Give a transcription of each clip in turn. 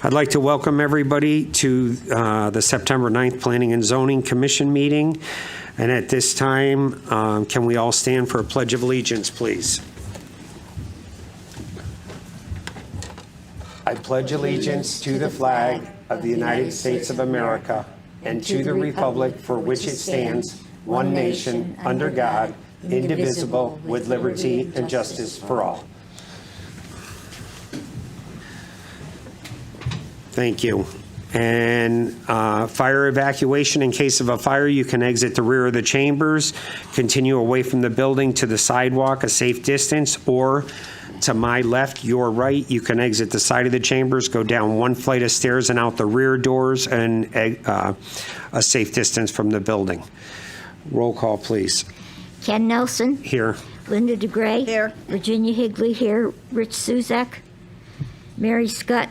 I'd like to welcome everybody to the September 9th Planning and Zoning Commission meeting. And at this time, can we all stand for a Pledge of Allegiance, please? I pledge allegiance to the flag of the United States of America and to the republic for which it stands, one nation, under God, indivisible, with liberty and justice for all. Thank you. And fire evacuation, in case of a fire, you can exit the rear of the chambers, continue away from the building to the sidewalk a safe distance, or to my left, your right, you can exit the side of the chambers, go down one flight of stairs and out the rear doors, and a safe distance from the building. Roll call, please. Ken Nelson. Here. Linda DeGray. Here. Virginia Higley here. Rich Suzak. Mary Scott.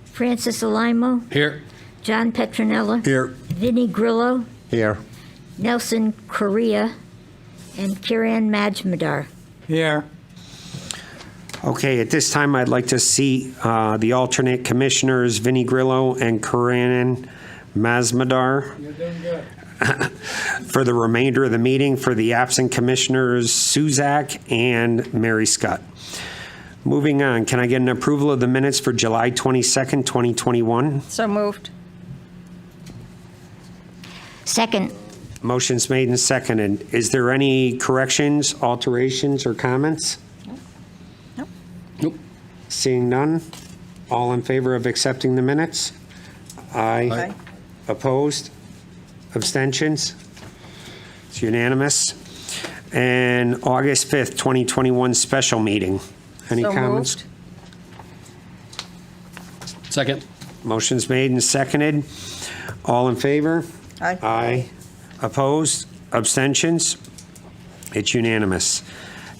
Francis Alimo. Here. John Petronella. Here. Vinnie Grillo. Here. Nelson Correa. And Kiran Majmadar. Here. Okay, at this time, I'd like to see the alternate commissioners, Vinnie Grillo and Kiran Mazmadar. You're doing good. For the remainder of the meeting, for the absent commissioners, Suzak and Mary Scott. Moving on, can I get an approval of the minutes for July 22nd, 2021? So moved. Second. Motion's made and seconded. Is there any corrections, alterations, or comments? Nope. Seeing none, all in favor of accepting the minutes? Aye. Opposed? Abstentions? It's unanimous. And August 5th, 2021 special meeting. Any So comments? moved. Second. Motion's made and seconded. All in favor? Aye. Aye. Opposed? Abstentions? It's unanimous.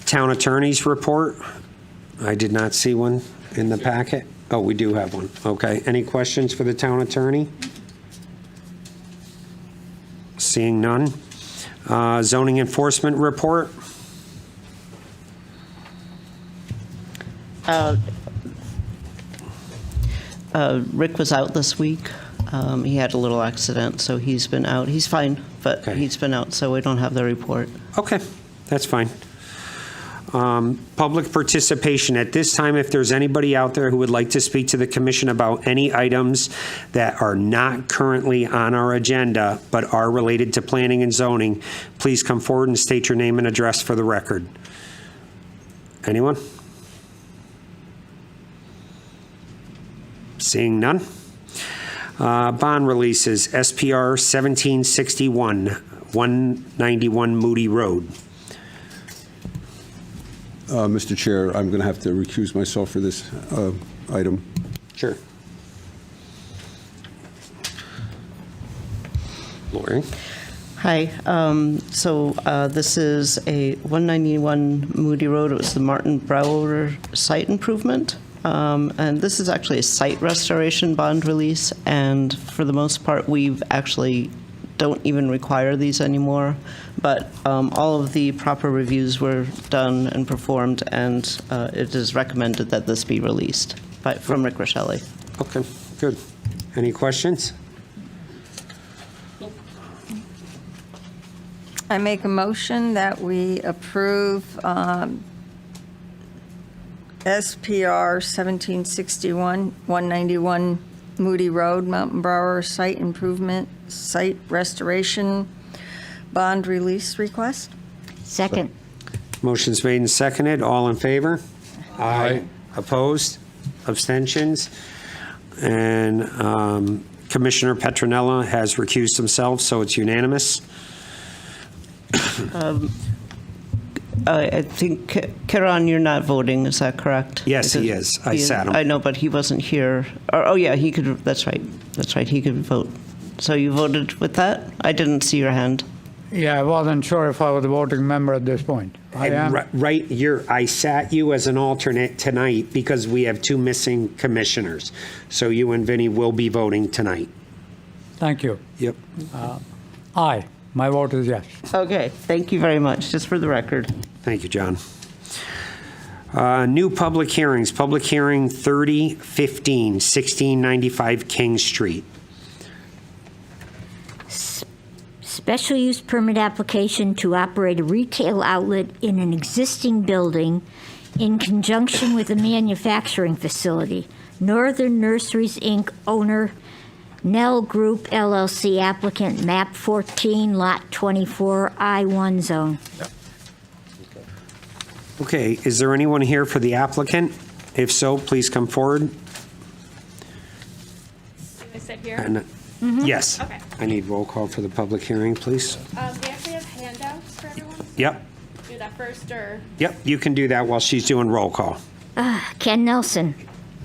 Town Attorney's report. I did not see one in the packet. Oh, we do have one. Okay. Any questions for the Town Attorney? Seeing none. Zoning Enforcement report. Rick was out this week. He had a little accident, so he's been out. He's fine, but Okay. he's been out, so we don't have the report. Okay, that's fine. Public participation. At this time, if there's anybody out there who would like to speak to the commission about any items that are not currently on our agenda but are related to planning and zoning, please come forward and state your name and address for the record. Anyone? Seeing none. Bond releases, SPR 1761, 191 Moody Road. Mr. Chair, I'm going to have to recuse myself for this item. Sure. Lori? Hi. This is a 191 Moody Road. It was the Martin Brower site improvement. And this is actually a site restoration bond release. And for the most part, we've actually don't even require these anymore. But all of the proper reviews were done and performed, and it is recommended that this be released from Rick Rochelle. Okay, good. Any questions? I make a motion that we approve SPR 1761, 191 Moody Road, Mountain Brower Site Improvement, Site Restoration Bond Release Request. Second. Motion's made and seconded. All in favor? Aye. Opposed? Abstentions? And Commissioner Petronella has recused himself, so it's unanimous. I think, Kiran, you're not voting, is that correct? Yes, he is. I sat him. I know, but he wasn't here. Oh, yeah, he could, that's right. That's right, he could vote. So you voted with that? I didn't see your hand. Yeah, I wasn't sure if I was a voting member at this point. I am. I sat you as an alternate tonight because we have two missing commissioners. So you and Vinnie will be voting tonight. Thank you. Yep. Aye. My vote is yes. Okay, thank you very much, just for the record. Thank you, John. New public hearings, public hearing 3015, 1695 King Street. Special use permit application to operate a retail outlet in an existing building in conjunction with a manufacturing facility. Northern Nurseries, Inc., owner, Nell Group LLC, applicant, map 14, lot 24, I-1 zone. Okay, is there anyone here for the applicant? If so, please come forward. Can I sit here? And- Yes. Okay. I need roll call for the public hearing, please. We actually have handouts for everyone. Yep, Do that first, or? yep, you can do that while she's doing roll call. Ken Nelson,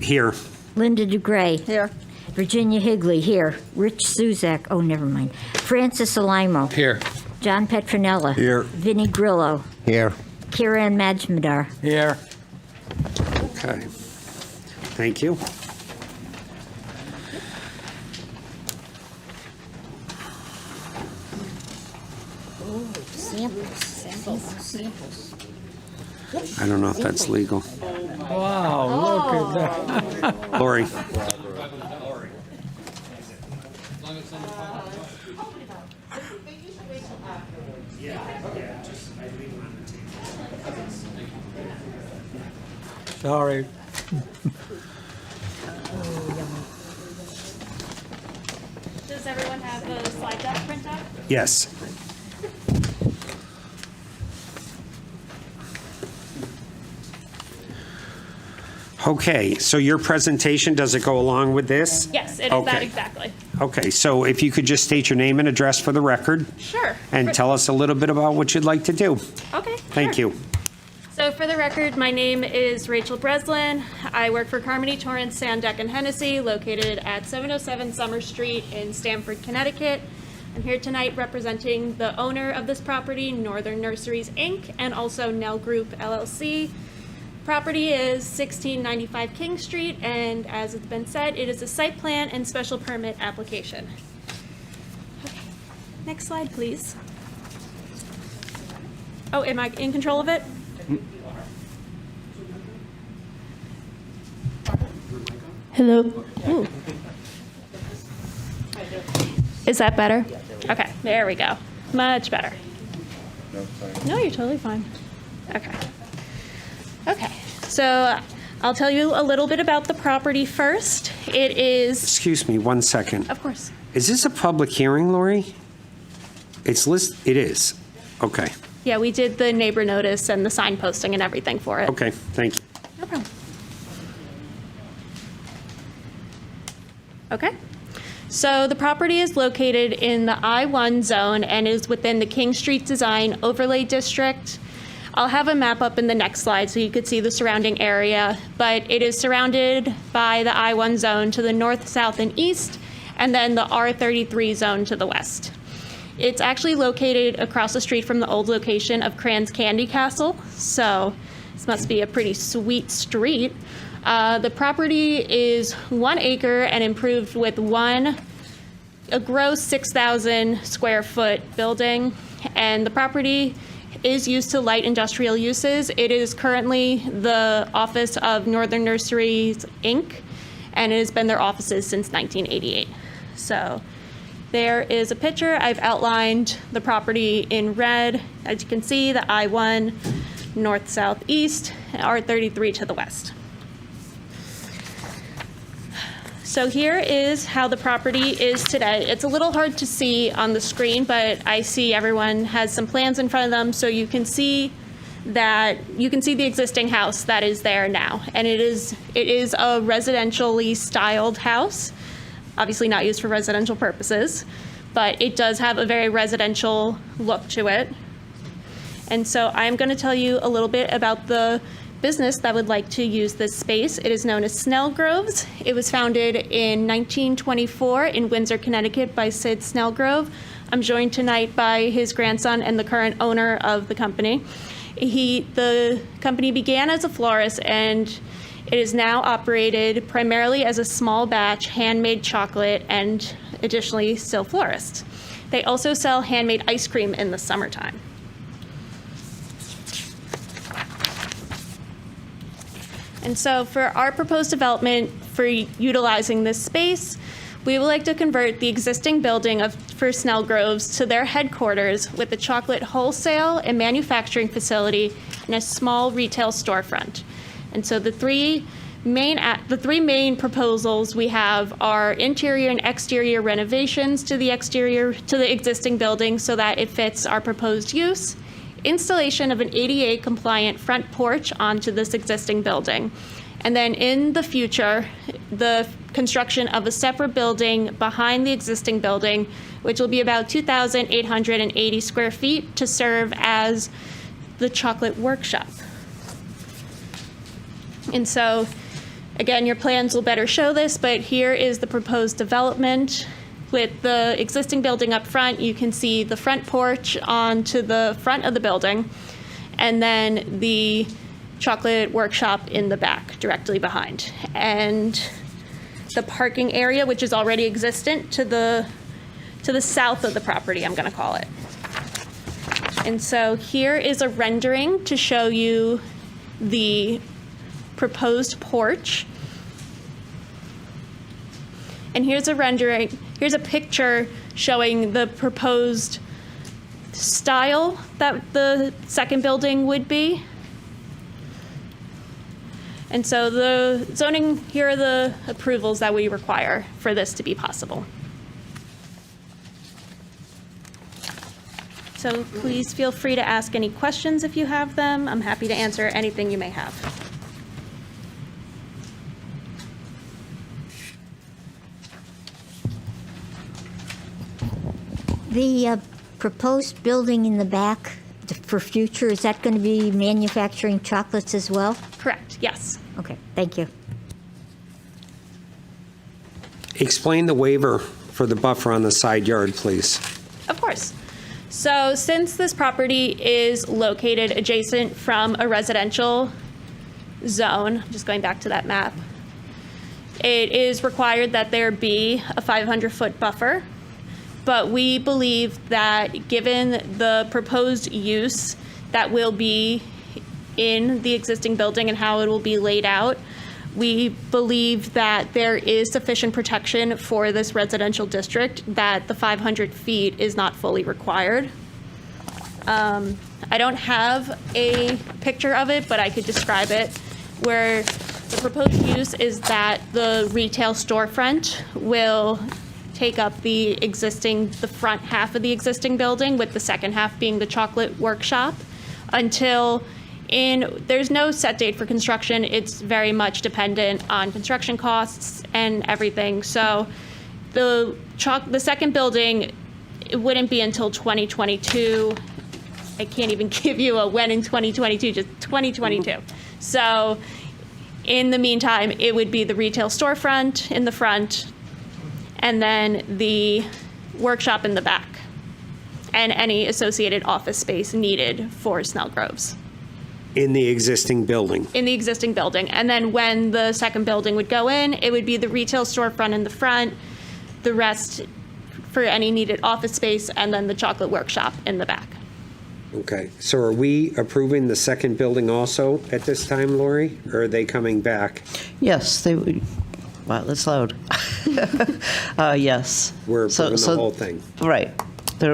Here. Linda DeGray, Here. Virginia Higley, here. Rich Suzak, oh, never mind. Francis Alimo. Here. John Petronella. Here. Vinnie Grillo. Here. Kiran Majmudar. Here. Okay. Thank you. Samples. I don't know if that's legal. Wow, look at that. Lori? Sorry. Does everyone have the slide deck printout? Yes. Okay, so your presentation, does it go along with this? Yes, it is that Okay. exactly. Okay, so if you could just state your name and address for the record Sure. and tell us a little bit about what you'd like to do. Okay. Thank sure. you. So for the record, my name is Rachel Breslin. I work for Carmody, Torrance, Sandeck, and Hennessy, located at 707 Summer Street in Stamford, Connecticut. I'm here tonight representing the owner of this property, Northern Nurseries, Inc., and also Nell Group, LLC. Property is 1695 King Street, and as it's been said, it is a site plan and special permit application. Okay. Next slide, please. Oh, am I in control of it? Hello. Ooh. Is that better? Okay, there we go. Much better. No, you're totally fine. Okay. Okay, so I'll tell you a little bit about the property first. It is, Excuse me, 1 second. of course. Is this a public hearing, Lori? It is. Okay, Yeah, we did the neighbor notice and the sign posting and everything for it. okay, thank you. No problem. Okay. So the property is located in the I-1 zone and is within the King Street Design Overlay District. I'll have a map up in the next slide so you could see the surrounding area, but it is surrounded by the I-1 zone to the north, south, and east, and then the R33 zone to the west. It's actually located across the street from the old location of Cran's Candy Castle, so this must be a pretty sweet street. The property is 1 acre and improved with a gross 6,000 square foot building, and the property is used to light industrial uses. It is currently the office of Northern Nurseries, Inc., and it has been their offices since 1988. So there is a picture. I've outlined the property in red. As you can see, the I-1, north, south, east, R33 to the west. So here is how the property is today. It's a little hard to see on the screen, but I see everyone has some plans in front of them, so you can see the existing house that is there now. And it is a residentially styled house, obviously not used for residential purposes, but it does have a very residential look to it. And so I'm going to tell you a little bit about the business that would like to use this space. It is known as Snellgroves. It was founded in 1924 in Windsor, Connecticut by Sid Snellgrove. I'm joined tonight by his grandson and the current owner of the company. The company began as a florist, and it is now operated primarily as a small batch handmade chocolate and additionally still florist. They also sell handmade ice cream in the summertime. And so for our proposed development for utilizing this space, we would like to convert the existing building for Snell Groves to their headquarters with a chocolate wholesale and manufacturing facility and a small retail storefront. And so the three main proposals we have are interior and exterior renovations to the existing building so that it fits our proposed use, installation of an ADA compliant front porch onto this existing building. And then in the future, the construction of a separate building behind the existing building, which will be about 2,880 square feet to serve as the chocolate workshop. And so, again, your plans will better show this, but here is the proposed development. With the existing building up front, you can see the front porch onto the front of the building, and then the chocolate workshop in the back, directly behind. And the parking area, which is already existent to the south of the property, I'm gonna call it. And so here is a rendering to show you the proposed porch. And here's a picture showing the proposed style that the second building would be. And so the zoning, here are the approvals that we require for this to be possible. So please feel free to ask any questions if you have them. I'm happy to answer anything you may have. The proposed building in the back for future, is that going to be manufacturing chocolates as well? Correct, yes. Okay, thank you. Explain the waiver for the buffer on the side yard, please. Of course. So since this property is located adjacent from a residential zone, just going back to that map, it is required that there be a 500-foot buffer. But we believe that given the proposed use that will be in the existing building and how it will be laid out, we believe that there is sufficient protection for this residential district, that the 500 feet is not fully required. I don't have a picture of it, but I could describe it, where the proposed use is that the retail storefront will take up the front half of the existing building, with the second half being the chocolate workshop, until there's no set date for construction. It's very much dependent on construction costs and everything. So the second building, it wouldn't be until 2022. I can't even give you a when in 2022, just 2022. So in the meantime, it would be the retail storefront in the front, and then the workshop in the back, and any associated office space needed for Snell Groves. In the existing building. In the existing building. And then when the second building would go in, it would be the retail storefront in the front, the rest for any needed office space, and then the chocolate workshop in the back. Okay, so are we approving the second building also at this time, Lori? Or are they coming back? Yes, they would. Wow, that's loud. Yes. We're approving the whole thing. Right. They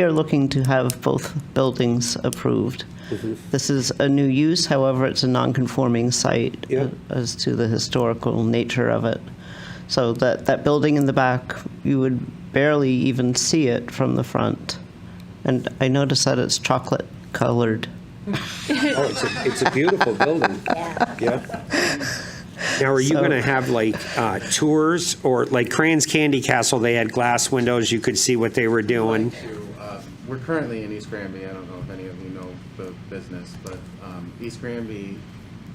are looking to have both buildings approved. Mm-hmm. This is a new use, however, it's a non-conforming site Yeah. as to the historical nature of it. So that building in the back, you would barely even see it from the front. And I noticed that it's chocolate colored. Oh, it's a beautiful building. Yeah. Now, are you going to have like tours, or like Crane's Candy Castle? They had glass windows. You could see what they were doing. We're currently in East Granby. I don't know if any of you know the business, but East Granby.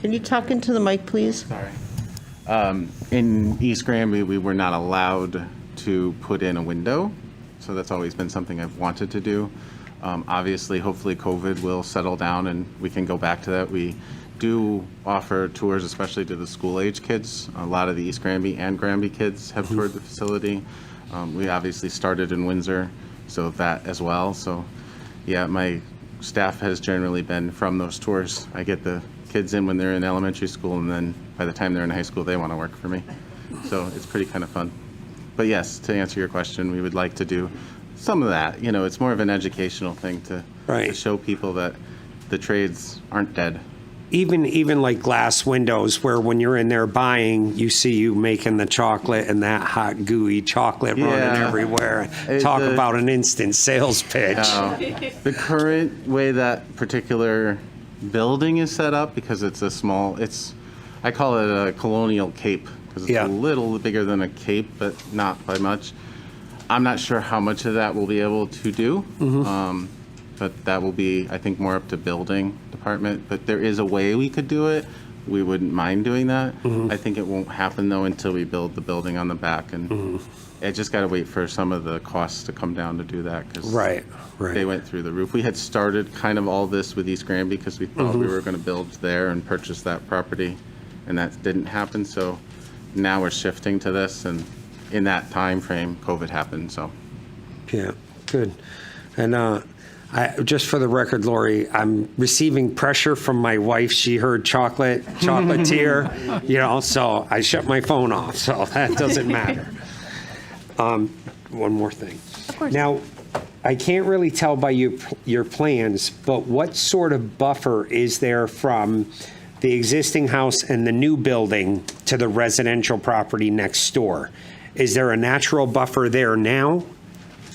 Can you talk into the mic, please? Sorry. In East Granby, we were not allowed to put in a window, so that's always been something I've wanted to do. Obviously, hopefully COVID will settle down and we can go back to that. We do offer tours, especially to the school-age kids. A lot of the East Granby and Granby kids have toured the facility. We obviously started in Windsor, so that as well. So, yeah, my staff has generally been from those tours. I get the kids in when they're in elementary school, and then by the time they're in high school, they want to work for me. So it's pretty kind of fun. But yes, to answer your question, we would like to do some of that. You know, it's more of an educational thing to Right. show people that the trades aren't dead. Even like glass windows where when you're in there buying, you see you making the chocolate and that hot gooey chocolate running Yeah. everywhere. It- Talk the- about an instant sales pitch. The current way that particular building is set up, because it's a small, I call it a colonial cape, because it's Yeah. a little bigger than a cape, but not by much. I'm not sure how much of that we'll be able to do. But that will be, I think, more up to building department. But there is a way we could do it. We wouldn't mind doing that. I think it won't happen, though, until we build the building on the back. And I just got to wait for some of the costs to come down to do that, because Right, right. they went through the roof. We had started kind of all this with East Granby because we thought we were going to build there and purchase that property, and that didn't happen. So now we're shifting to this, and in that time frame, COVID happened, so. Yeah, good. And just for the record, Lori, I'm receiving pressure from my wife. She heard chocolatier, so I shut my phone off, so that doesn't matter. One more thing. Of course. Now, I can't really tell by your plans, but what sort of buffer is there from the existing house and the new building to the residential property next door? Is there a natural buffer there now?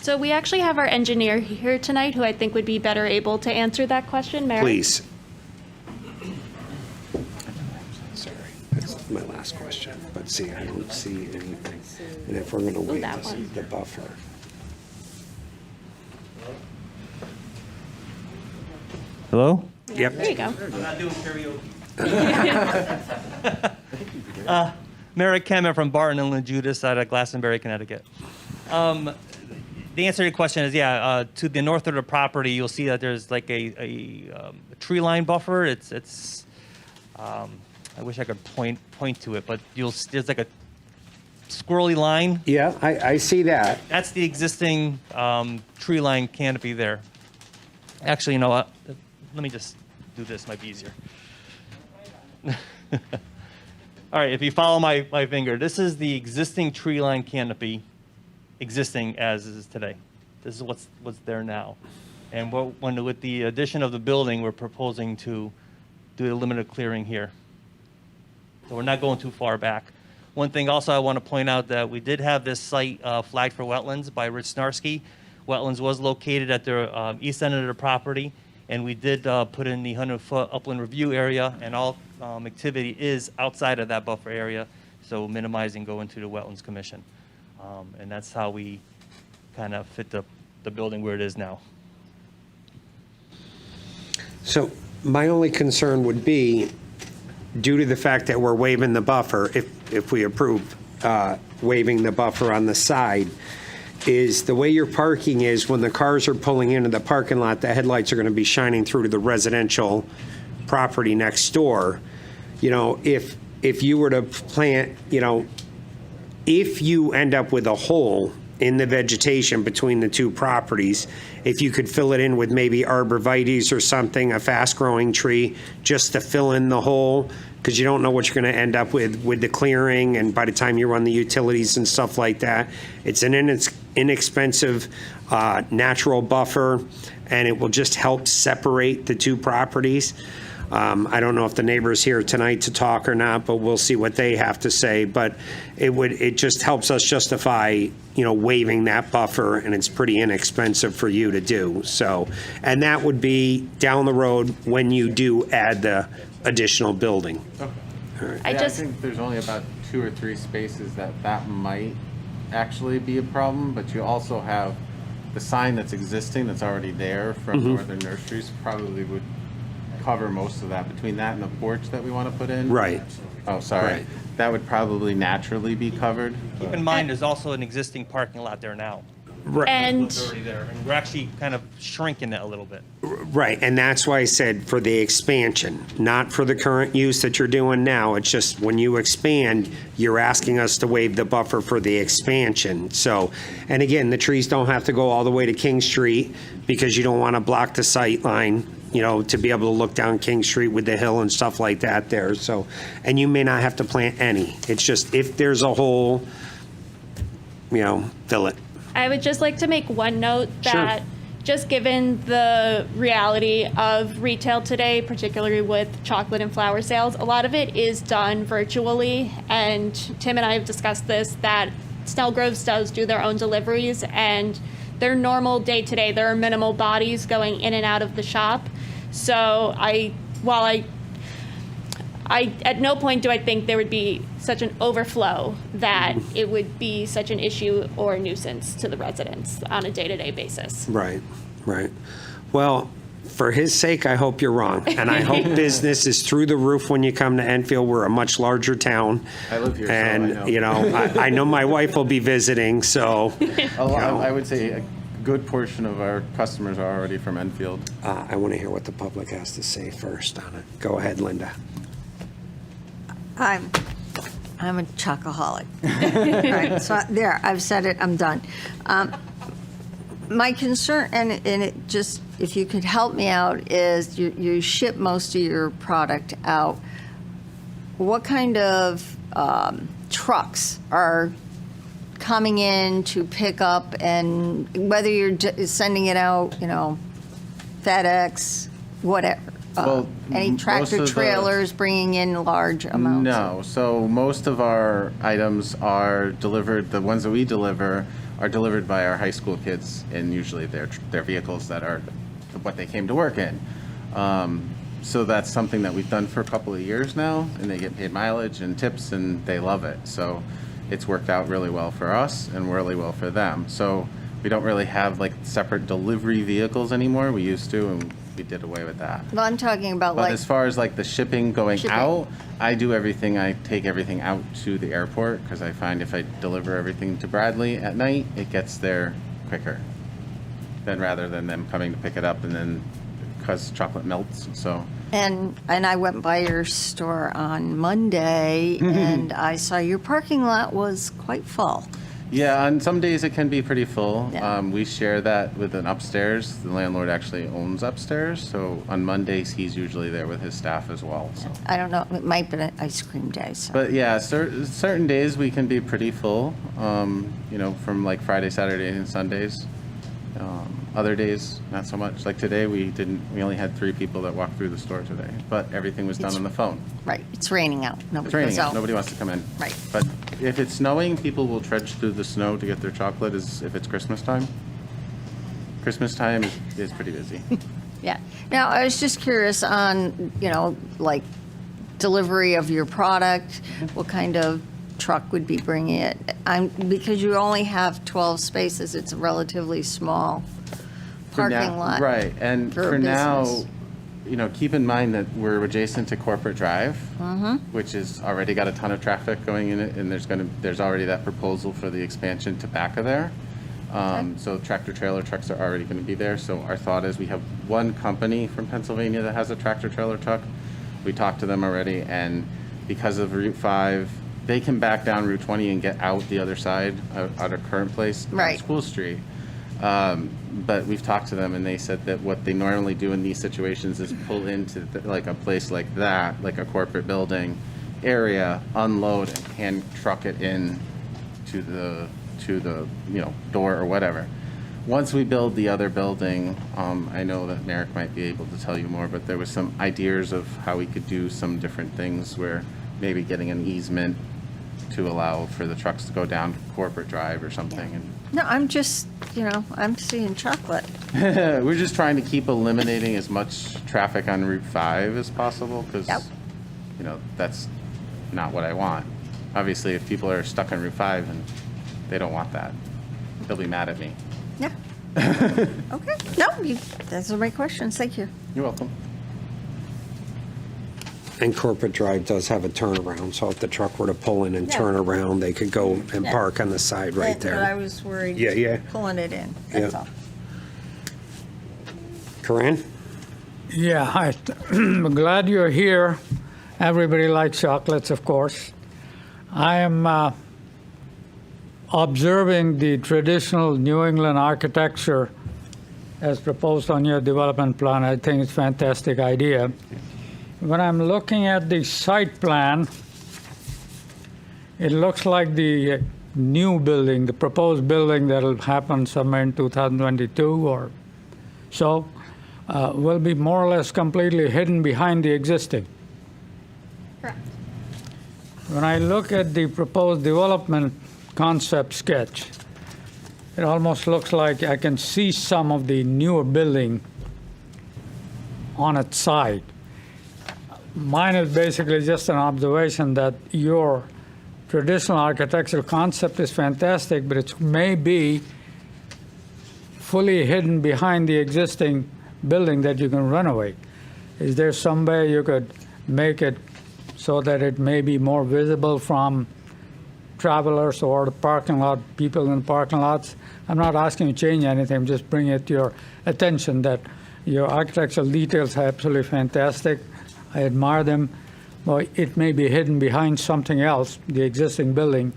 So we actually have our engineer here tonight, who I think would be better able to answer that question. Mary? Please. Sorry, that's my last question. But see, I don't see anything. And if we're going to wait that to see one. the buffer. Hello? Yep. There you go. Merrick Kemen from Barton and Lynn Judas out of Glastonbury, Connecticut. The answer to your question is, to the north of the property, you'll see that there's like a tree line buffer. It's I wish I could point to it, but there's like a squirrely line. Yeah, I see that. That's the existing tree line canopy there. Actually, you know what? Let me just do this, might be easier. All right, if you follow my finger, this is the existing tree line canopy, existing as is today. This is what's there now. And with the addition of the building, we're proposing to do a limited clearing here. So we're not going too far back. One thing also I want to point out that we did have this site flagged for wetlands by Rich Snarsky. Wetlands was located at the east end of the property, and we did put in the 100-foot upland review area, and all activity is outside of that buffer area, so minimizing going to the Wetlands Commission. And that's how we kind of fit the building where it is now. So my only concern would be, due to the fact that we're waiving the buffer, if we approve waiving the buffer on the side, is the way your parking is, when the cars are pulling into the parking lot, the headlights are going to be shining through to the residential property next door. If you were to plant, if you end up with a hole in the vegetation between the two properties, if you could fill it in with maybe arborvitae or something, a fast-growing tree, just to fill in the hole, because you don't know what you're going to end up with the clearing, and by the time you run the utilities and stuff like that. It's an inexpensive natural buffer, and it will just help separate the two properties. I don't know if the neighbor's here tonight to talk or not, but we'll see what they have to say. But it just helps us justify, waiving that buffer, and it's pretty inexpensive for you to do. So, and that would be down the road when you do add the additional building. I just, think there's only about 2 or 3 spaces that might actually be a problem, but you also have the sign that's existing that's already there from Northern Nurseries probably would cover most of that, between that and the porch that we want to put in. Right. Oh, sorry. Right. That would probably naturally be covered. Keep in mind, there's also an existing parking lot there now. and It's already there, and we're actually kind of shrinking it a little bit. Right, and that's why I said for the expansion, not for the current use that you're doing now. It's just when you expand, you're asking us to waive the buffer for the expansion. So, and again, the trees don't have to go all the way to King Street because you don't want to block the sight line to be able to look down King Street with the hill and stuff like that there. So, and you may not have to plant any. It's just if there's a hole, fill it. I would just like to make one note Sure. that just given the reality of retail today, particularly with chocolate and flower sales, a lot of it is done virtually. And Tim and I have discussed this, that Snellgroves does do their own deliveries, and their normal day-to-day, there are minimal bodies going in and out of the shop. So while I at no point do I think there would be such an overflow that it would be such an issue or a nuisance to the residents on a day-to-day basis. Right. Well, for his sake, I hope you're wrong. And I hope business is through the roof when you come to Enfield. We're a much larger town. I live here, so I And, know. I know my wife will be visiting, so I would say a good portion of our customers are already from Enfield. I want to hear what the public has to say first on it. Go ahead, Linda. I'm a chocoholic. All right, so there, I've said it, I'm done. My concern, and it just, if you could help me out, is you ship most of your product out. What kind of trucks are coming in to pick up, and whether you're sending it out, FedEx, whatever? Well, Any most tractor of the- trailers bringing in large amounts? No, so most of our items are delivered, the ones that we deliver are delivered by our high school kids, and usually they're vehicles that are what they came to work in. So that's something that we've done for a couple of years now, and they get paid mileage and tips, and they love it. So it's worked out really well for us and really well for them. So we don't really have like separate delivery vehicles anymore. We used to, and we did away with that. Well, I'm talking about But like, as far as like the shipping going Shipping. out, I do everything. I take everything out to the airport because I find if I deliver everything to Bradley at night, it gets there quicker than rather than them coming to pick it up and then because chocolate melts. So and I went by your store on Monday, and I saw your parking lot was quite full. yeah, on some days it can be pretty full. Yeah. We share that with an upstairs. The landlord actually owns upstairs, so on Mondays he's usually there with his staff as well. So. I don't know, it might be an ice cream day, so. But yeah, certain days we can be pretty full, from like Friday, Saturday, and Sundays. Other days, not so much. Like today, we only had 3 people that walked through the store today, but everything was done on the phone. Right, it's raining out. It's Nobody raining goes out, out. nobody wants to come in. Right. But if it's snowing, people will trudge through the snow to get their chocolate as if it's Christmas time. Christmas time is pretty busy. Yeah. Now, I was just curious on, like delivery of your product, what kind of truck would be bringing it? Because you only have 12 spaces, it's a relatively small For now- parking lot. Right, and for a for now, business. keep in mind that we're adjacent to Corporate Drive, which has already got a ton of traffic going in it, and there's already that proposal for the expansion to back of there. So tractor trailer trucks are already going to be there. So our thought is we have one company from Pennsylvania that has a tractor trailer truck. We talked to them already, and because of Route 5, they can back down Route 20 and get out the other side, out of Current Place, on Right. School Street. But we've talked to them, and they said that what they normally do in these situations is pull into like a place like that, like a corporate building area, unload, and hand truck it in to the door or whatever. Once we build the other building, I know that Merrick might be able to tell you more, but there was some ideas of how we could do some different things where maybe getting an easement to allow for the trucks to go down Corporate Drive or something. And No, I'm just, I'm seeing chocolate. we're just trying to keep eliminating as much traffic on Route 5 as possible because, Yep. that's not what I want. Obviously, if people are stuck on Route 5 and they don't want that, they'll be mad at me. Yeah. Okay. No, those are my questions. Thank you. You're welcome. And Corporate Drive does have a turnaround, so if the truck were to pull in and Yeah. turn around, they could go and Yeah. park on the side right But I there. was worried. Yeah. Pulling it in, that's Yeah. all. Corinne? Yeah, I'm glad you're here. Everybody likes chocolates, of course. I am observing the traditional New England architecture as proposed on your development plan. I think it's a fantastic idea. When I'm looking at the site plan, it looks like the new building, the proposed building that'll happen somewhere in 2022 or so, will be more or less completely hidden behind the existing. Correct. When I look at the proposed development concept sketch, it almost looks like I can see some of the newer building on its side. Mine is basically just an observation that your traditional architectural concept is fantastic, but it may be fully hidden behind the existing building that you can renovate. Is there some way you could make it so that it may be more visible from travelers or the parking lot, people in parking lots? I'm not asking you to change anything, I'm just bringing it to your attention that your architectural details are absolutely fantastic. I admire them. Well, it may be hidden behind something else, the existing building,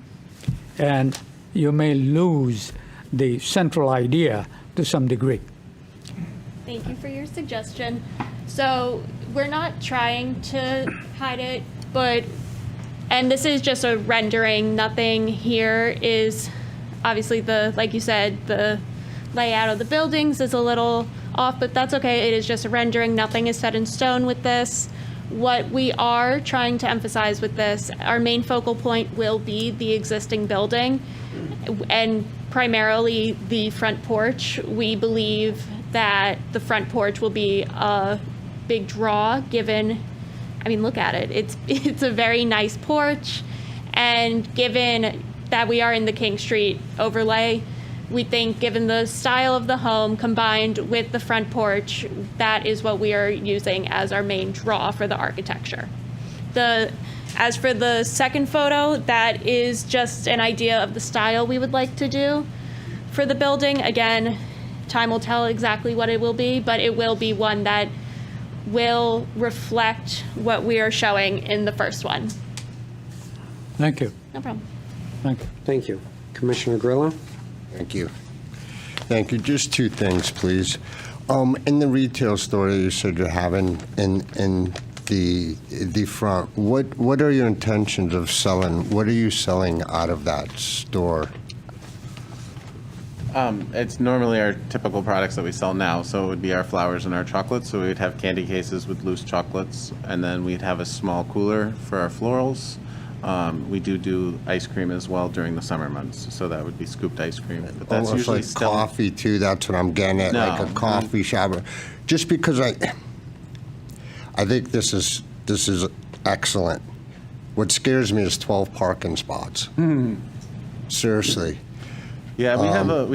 and you may lose the central idea to some degree. Thank you for your suggestion. So we're not trying to hide it, and this is just a rendering. Nothing here is, obviously like you said, the layout of the buildings is a little off, but that's okay. It is just a rendering. Nothing is set in stone with this. What we are trying to emphasize with this, our main focal point will be the existing building and primarily the front porch. We believe that the front porch will be a big draw given, I mean, look at it. It's a very nice porch, and given that we are in the King Street overlay, we think given the style of the home combined with the front porch, that is what we are using as our main draw for the architecture. As for the second photo, that is just an idea of the style we would like to do for the building. Again, time will tell exactly what it will be, but it will be one that will reflect what we are showing in the first one. Thank you. No problem. Thank you. Thank you. Commissioner Grillo? Thank you. Thank you. Just two things, please. In the retail store that you said you're having in the front, what are your intentions of selling? What are you selling out of that store? It's normally our typical products that we sell now. So it would be our flowers and our chocolates. So we'd have candy cases with loose chocolates, and then we'd have a small cooler for our florals. We do ice cream as well during the summer months, so that would be scooped ice cream. But that's Almost usually like still coffee too. That's what I'm getting at, like No. a coffee shop. Just because I think this is excellent. What scares me is 12 parking spots. Seriously. Yeah, we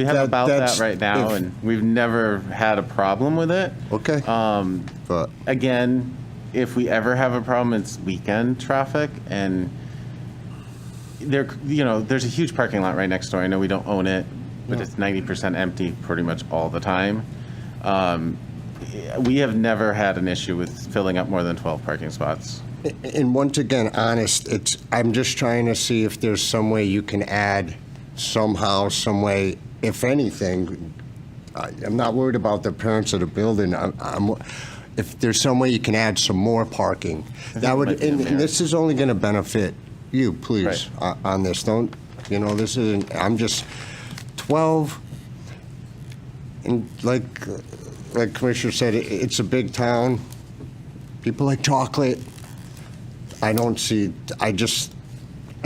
have about that that's- right now, if- and we've never had a problem with it. Okay. But Again, if we ever have a problem, it's weekend traffic, and there's a huge parking lot right next door. I know we don't own it, but it's 90% empty pretty much all the time. We have never had an issue with filling up more than 12 parking spots. And once again, honest, I'm just trying to see if there's some way you can add somehow, some way, if anything. I'm not worried about the appearance of the building. If there's some way you can add some more parking, that would, might be a and merit. this is only going to benefit you, please, on this. Don't, this isn't, I'm just 12, and like Commissioner said, it's a big town. People like chocolate. I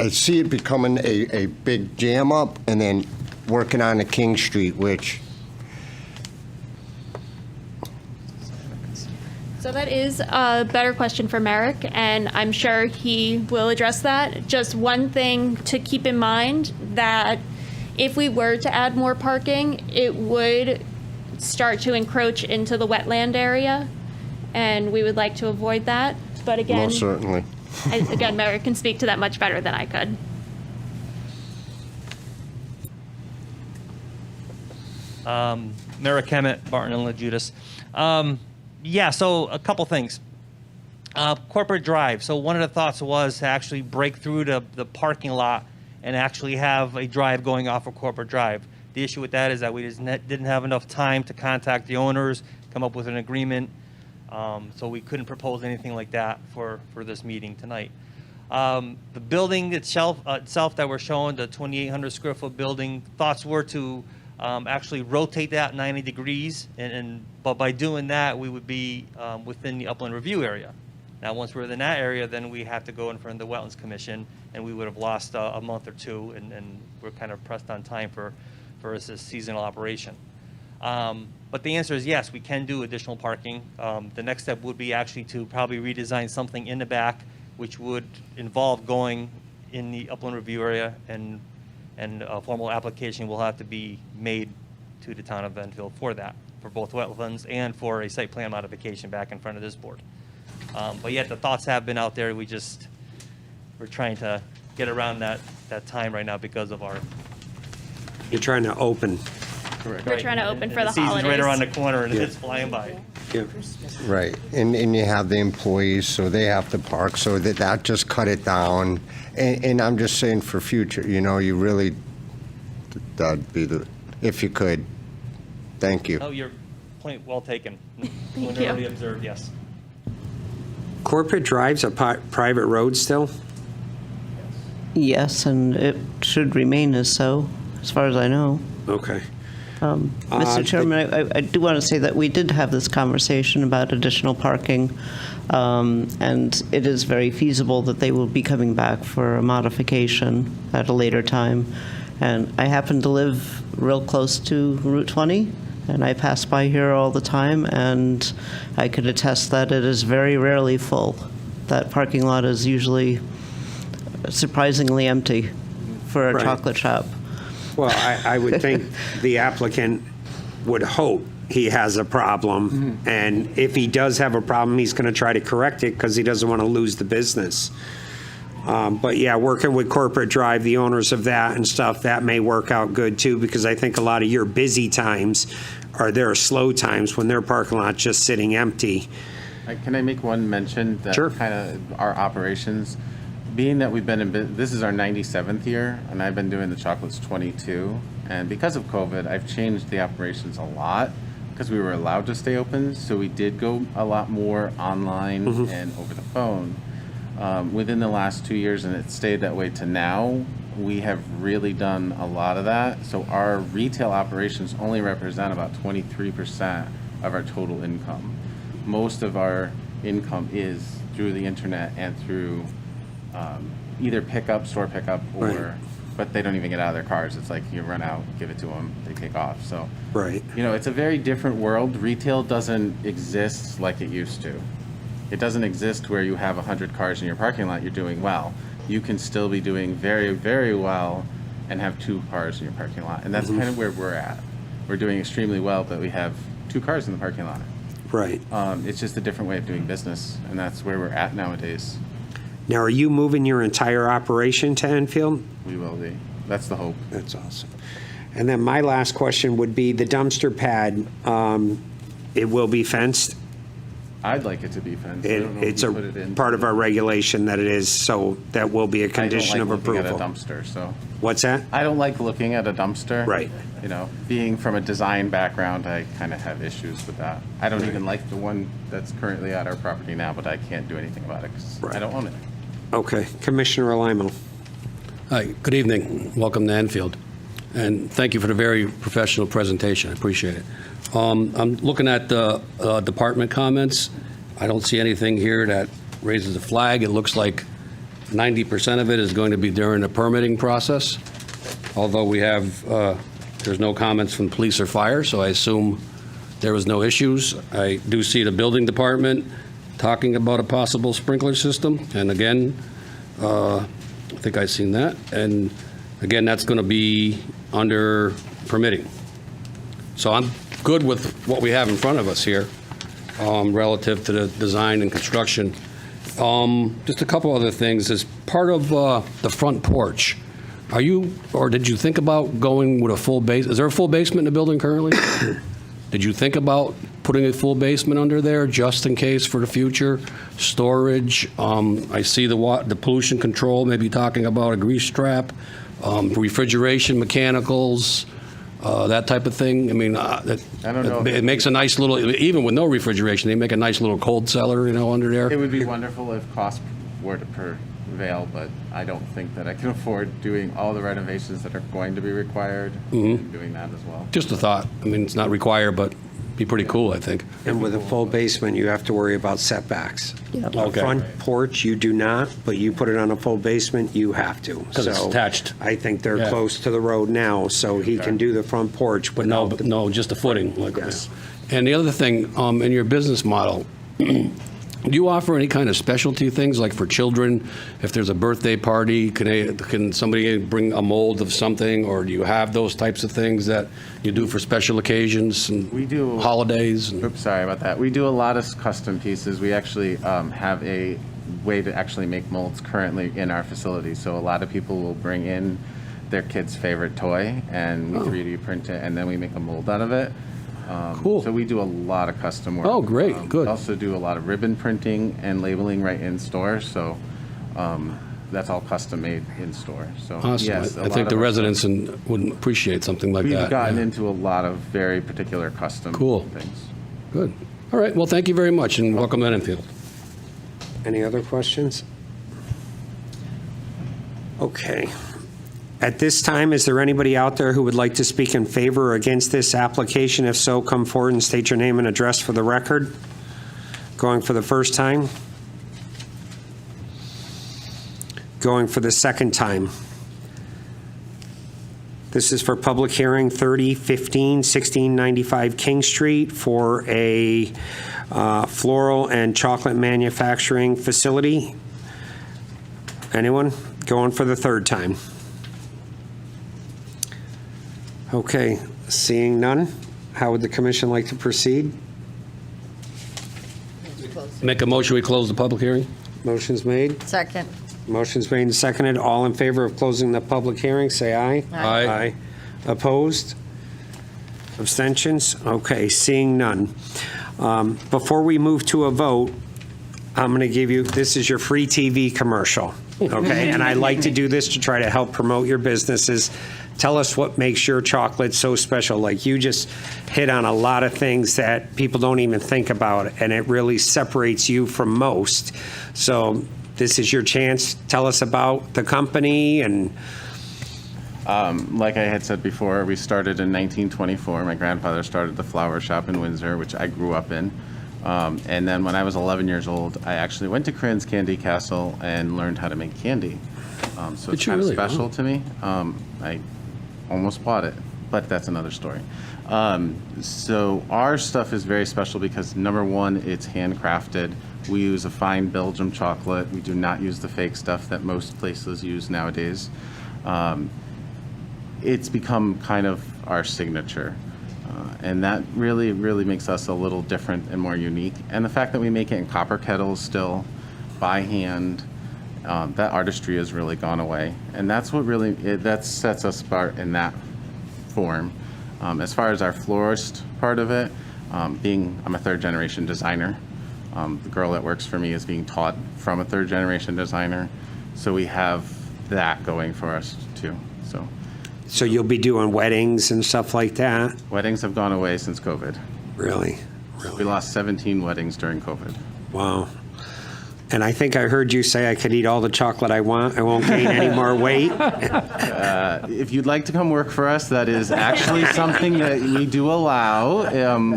see it becoming a big jam up and then working on the King Street, which, So that is a better question for Merrick, and I'm sure he will address that. Just one thing to keep in mind, that if we were to add more parking, it would start to encroach into the wetland area, and we would like to avoid that. But again, most certainly. again, Merrick can speak to that much better than I could. Merrick Kemet, Barton and LaJudas. Yeah, so a couple things. Corporate Drive. So one of the thoughts was to actually break through the parking lot and actually have a drive going off of Corporate Drive. The issue with that is that we just didn't have enough time to contact the owners, come up with an agreement, so we couldn't propose anything like that for this meeting tonight. The building itself that we're showing, the 2,800 square foot building, thoughts were to actually rotate that 90 degrees, but by doing that, we would be within the upland review area. Now, once we're in that area, then we have to go in front of the Wetlands Commission, and we would have lost a month or two, and we're kind of pressed on time for this seasonal operation. But the answer is yes, we can do additional parking. The next step would be actually to probably redesign something in the back, which would involve going in the upland review area, and a formal application will have to be made to the town of Enfield for that, for both wetlands and for a site plan modification back in front of this board. But yet the thoughts have been out there. We're trying to get around that time right now because of our. You're trying to open. Correct. We're trying to open for the season's holidays. right around the corner, and it's flying by. Yeah. Right, and you have the employees, so they have to park, so that just cut it down. And I'm just saying for future, you really, that'd be if you could. Thank you. Oh, your point well taken. Thank Already you. observed, yes. Corporate Drive's a private road still? Yes, and it should remain as so, as far as I know. Okay. Mr. Chairman, I do want to say that we did have this conversation about additional parking, and it is very feasible that they will be coming back for a modification at a later time. And I happen to live real close to Route 20, and I pass by here all the time, and I could attest that it is very rarely full. That parking lot is usually surprisingly empty for a Right. chocolate shop. Well, I would think the applicant would hope he has a problem, and if he does have a problem, he's going to try to correct it because he doesn't want to lose the business. But yeah, working with Corporate Drive, the owners of that and stuff, that may work out good too, because I think a lot of your busy times are their slow times when their parking lot's just sitting empty. Can I make one mention that Sure. kind of our operations, being that we've been in this is our 97th year, and I've been doing the chocolates 22, and because of COVID, I've changed the operations a lot because we were allowed to stay open, so we did go a lot more online and over the phone. Within the last 2 years, and it stayed that way to now, we have really done a lot of that. So our retail operations only represent about 23% of our total income. Most of our income is through the internet and through either pickup, store pickup, or, Right. but they don't even get out of their cars. It's like you run out, give it to them, they take off. So, Right. it's a very different world. Retail doesn't exist like it used to. It doesn't exist where you have 100 cars in your parking lot, you're doing well. You can still be doing very, very well and have 2 cars in your parking lot. And that's kind of where we're at. We're doing extremely well, but we have 2 cars in the parking lot. Right. It's just a different way of doing business, and that's where we're at nowadays. Now, are you moving your entire operation to Enfield? We will be. That's the hope. That's awesome. And then my last question would be the dumpster pad, it will be fenced? I'd like it to be fenced. I don't know if It's you a put it in. part of our regulation that it is, so that will be a condition of I don't like looking approval. at a dumpster, so. What's that? I don't like looking at a dumpster. Right. Being from a design background, I kind of have issues with that. I don't even like the one that's currently at our property now, but I can't do anything about it because Right. I don't own it. Okay. Commissioner Alimo. Hi, good evening. Welcome to Enfield. And thank you for the very professional presentation. I appreciate it. I'm looking at the department comments. I don't see anything here that raises a flag. It looks like 90% of it is going to be during the permitting process, although we have, there's no comments from police or fire, so I assume there was no issues. I do see the building department talking about a possible sprinkler system, and again, I think I've seen that. And again, that's going to be under permitting. So I'm good with what we have in front of us here relative to the design and construction. Just a couple other things. As part of the front porch, are you, or did you think about going with a full base? Is there a full basement in the building currently? Did you think about putting a full basement under there just in case for the future? Storage, I see the pollution control, maybe talking about a grease trap, refrigeration, mechanicals, that type of thing? I mean, I don't know if it makes a nice little, even with no refrigeration, they make a nice little cold cellar, under there. It would be wonderful if cost were to prevail, but I don't think that I can afford doing all the renovations that are going to be required, and doing that as well. Just a thought. I mean, it's not required, but be pretty cool, I think. And with a full basement, you have to worry about setbacks. A Okay. front porch, you do not, but you put it on a full basement, you have to. 'Cause it's So attached. I think they're Yeah. close to the road now, so he can do the front porch, but No, no. no, just a footing. Yes. And the other thing, in your business model, do you offer any kind of specialty things, like for children? If there's a birthday party, can somebody bring a mold of something, or do you have those types of things that you do for special occasions and We do. holidays? Oops, sorry about that. We do a lot of custom pieces. We actually have a way to actually make molds currently in our facility. So a lot of people will bring in their kid's favorite toy, and we 3D print it, and then we make a mold out of it. Cool. So we do a lot of custom work. Oh, great. Good. We also do a lot of ribbon printing and labeling right in store. So that's all custom made in store. So Awesome. yes, I think the residents would appreciate something like We've that. gotten Yeah. into a lot of very particular custom Cool. things. Good. All right, well, thank you very much, and welcome to Enfield. Any other questions? Okay. At this time, is there anybody out there who would like to speak in favor or against this application? If so, come forward and state your name and address for the record. Going for the first time? Going for the second time? This is for public hearing 3015 1695 King Street for a floral and chocolate manufacturing facility. Anyone? Going for the third time? Okay, seeing none, how would the commission like to proceed? Make a motion, we close the public hearing? Motion's made. Second. Motion's made and seconded. All in favor of closing the public hearing, say aye. Aye. Opposed? Abstentions? Okay, seeing none. Before we move to a vote, I'm going to give you, this is your free TV commercial, okay? And I like to do this to try to help promote your businesses. Tell us what makes your chocolate so special. Like, you just hit on a lot of things that people don't even think about, and it really separates you from most. So this is your chance. Tell us about the company and... Like I had said before, we started in 1924. My grandfather started the flower shop in Windsor, which I grew up in. And then when I was 11 years old, I actually went to Cran's Candy Castle and learned how to make candy. So Did it's you kind of really? special Wow. to me. I almost bought it, but that's another story. So our stuff is very special because, number one, it's handcrafted. We use a fine Belgium chocolate. We do not use the fake stuff that most places use nowadays. It's become kind of our signature. And that really, really makes us a little different and more unique. And the fact that we make it in copper kettles still, by hand, that artistry has really gone away. And that's what really, that sets us apart in that form. As far as our florist part of it, I'm a third generation designer. The girl that works for me is being taught from a third generation designer. So we have that going for us too, so. So you'll be doing weddings and stuff like that? Weddings have gone away since COVID. Really? We lost 17 weddings during COVID. Wow. And I think I heard you say I could eat all the chocolate I want. I won't gain any more weight. If you'd like to come work for us, that is actually something that we do allow.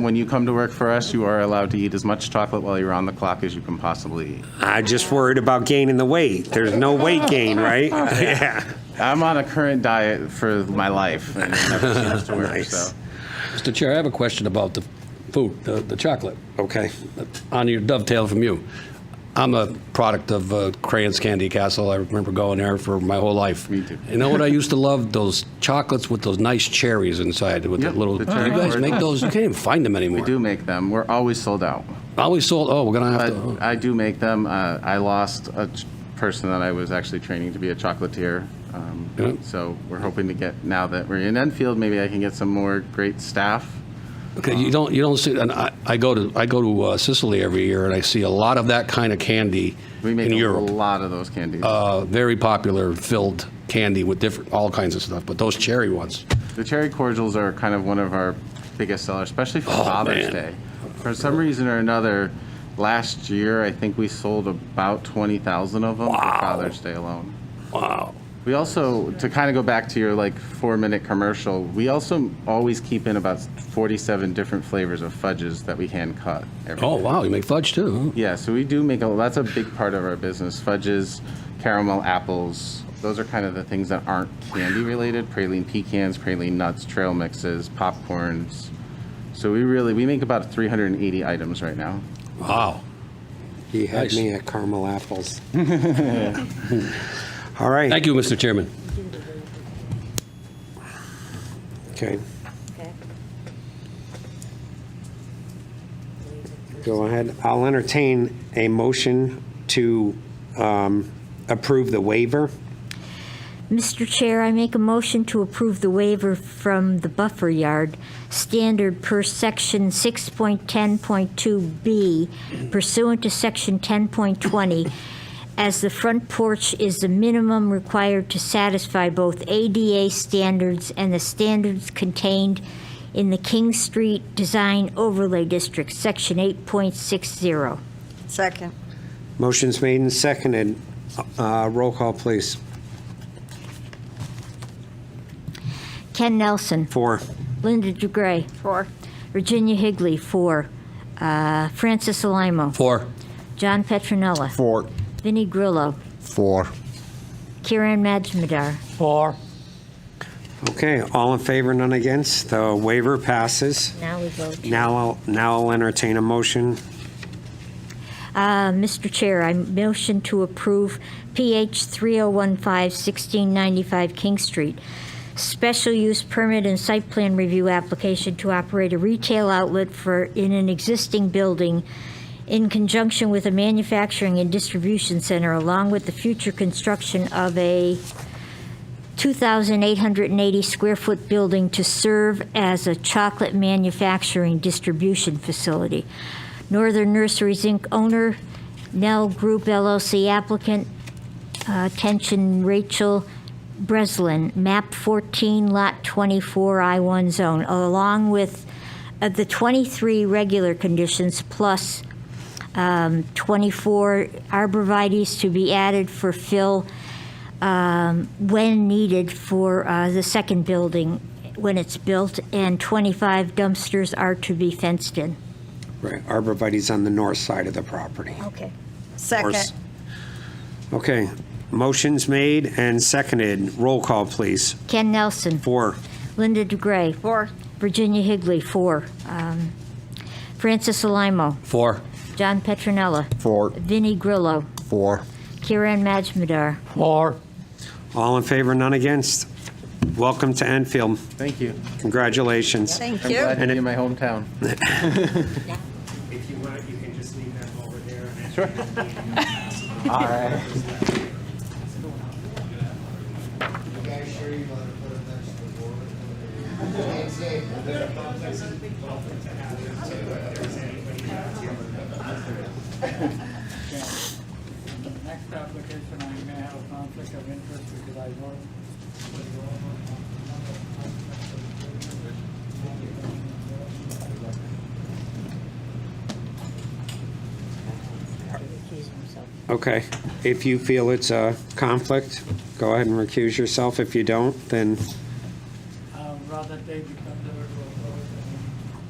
When you come to work for us, you are allowed to eat as much chocolate while you're on the clock as you can possibly eat. I just worried about gaining the weight. There's no weight gain, right? Yeah. I'm on a current diet for my life and it never seems to work. Nice. So. Mr. Chair, I have a question about the food, the chocolate. Okay. On your dovetail from you. I'm a product of Cran's Candy Castle. I remember going there for my whole life. Me too. You know what I used to love? Those chocolates with those nice cherries inside. With Yep, the little. the You cherry guys covered. make those? You can't even find them anymore. We do make them. We're always sold out. Always sold. Oh, we're gonna have But to. I do make them. I lost a person that I was actually training to be a chocolatier. Yeah. So we're hoping to get, now that we're in Enfield, maybe I can get some more great staff. Okay, you don't see. And I go to Sicily every year, and I see a lot of that kind of candy We make in a Europe. lot of those candies. Very popular, filled candy with different, all kinds of stuff, but those cherry ones. The cherry cordials are kind of one of our biggest sellers, especially for Father's man. Day. For some reason or another, last year, I think we sold about 20,000 of them for Father's Day alone. Wow. We also, to kind of go back to your like 4-minute commercial, we also always keep in about 47 different flavors of fudges that we hand cut. Oh, wow, you make fudge too, huh? Yeah, so we do make that's a big part of our business. Fudges, caramel apples, those are kind of the things that aren't candy related. Praline pecans, praline nuts, trail mixes, popcorns. So we make about 380 items right now. Wow. He had Nice. me at caramel apples. All right. Thank you, Mr. Chairman. Okay. Go ahead. I'll entertain a motion to approve the waiver. Mr. Chair, I make a motion to approve the waiver from the buffer yard standard per section 6.10.2B pursuant to section 10.20, as the front porch is the minimum required to satisfy both ADA standards and the standards contained in the King Street Design Overlay District, section 8.60. Second. Motion's made and seconded. Roll call, please. Ken Nelson. 4. Linda DeGray. 4. Virginia Higley, 4. Francis Alamo. 4. John Petronella. 4. Vinnie Grillo. 4. Kiran Majmudar. 4. Okay, all in favor, none against. The waiver passes. Now we vote. Now I'll entertain a motion. Mr. Chair, I motion to approve PH 3015 1695 King Street, special use permit and site plan review application to operate a retail outlet in an existing building in conjunction with a manufacturing and distribution center, along with the future construction of a 2,880 square foot building to serve as a chocolate manufacturing distribution facility. Northern Nurseries, Inc. owner, Nell Group LLC applicant, attention Rachel Breslin, map 14, lot 24, I-1 zone, along with the 23 regular conditions plus 24 arborvitaes to be added for fill when needed for the second building when it's built, and 25 dumpsters are to be fenced in. Right, arborvitae's on the north side of the property. Okay. Second. Okay, motion's made and seconded. Roll call, please. Ken Nelson. 4. Linda DeGray. 4. Virginia Higley, 4. Francis Alamo. 4. John Petronella. 4. Vinnie Grillo. 4. Kiran Majmudar. 4. All in favor, none against. Welcome to Enfield. Thank you. Congratulations. Thank I'm you. glad to be in my hometown. If you want, you can just leave them over there. Sure. All right. Next application, I may have a conflict of interest because I know. Okay, if you feel it's a conflict, go ahead and recuse yourself. If you don't, then Rather they become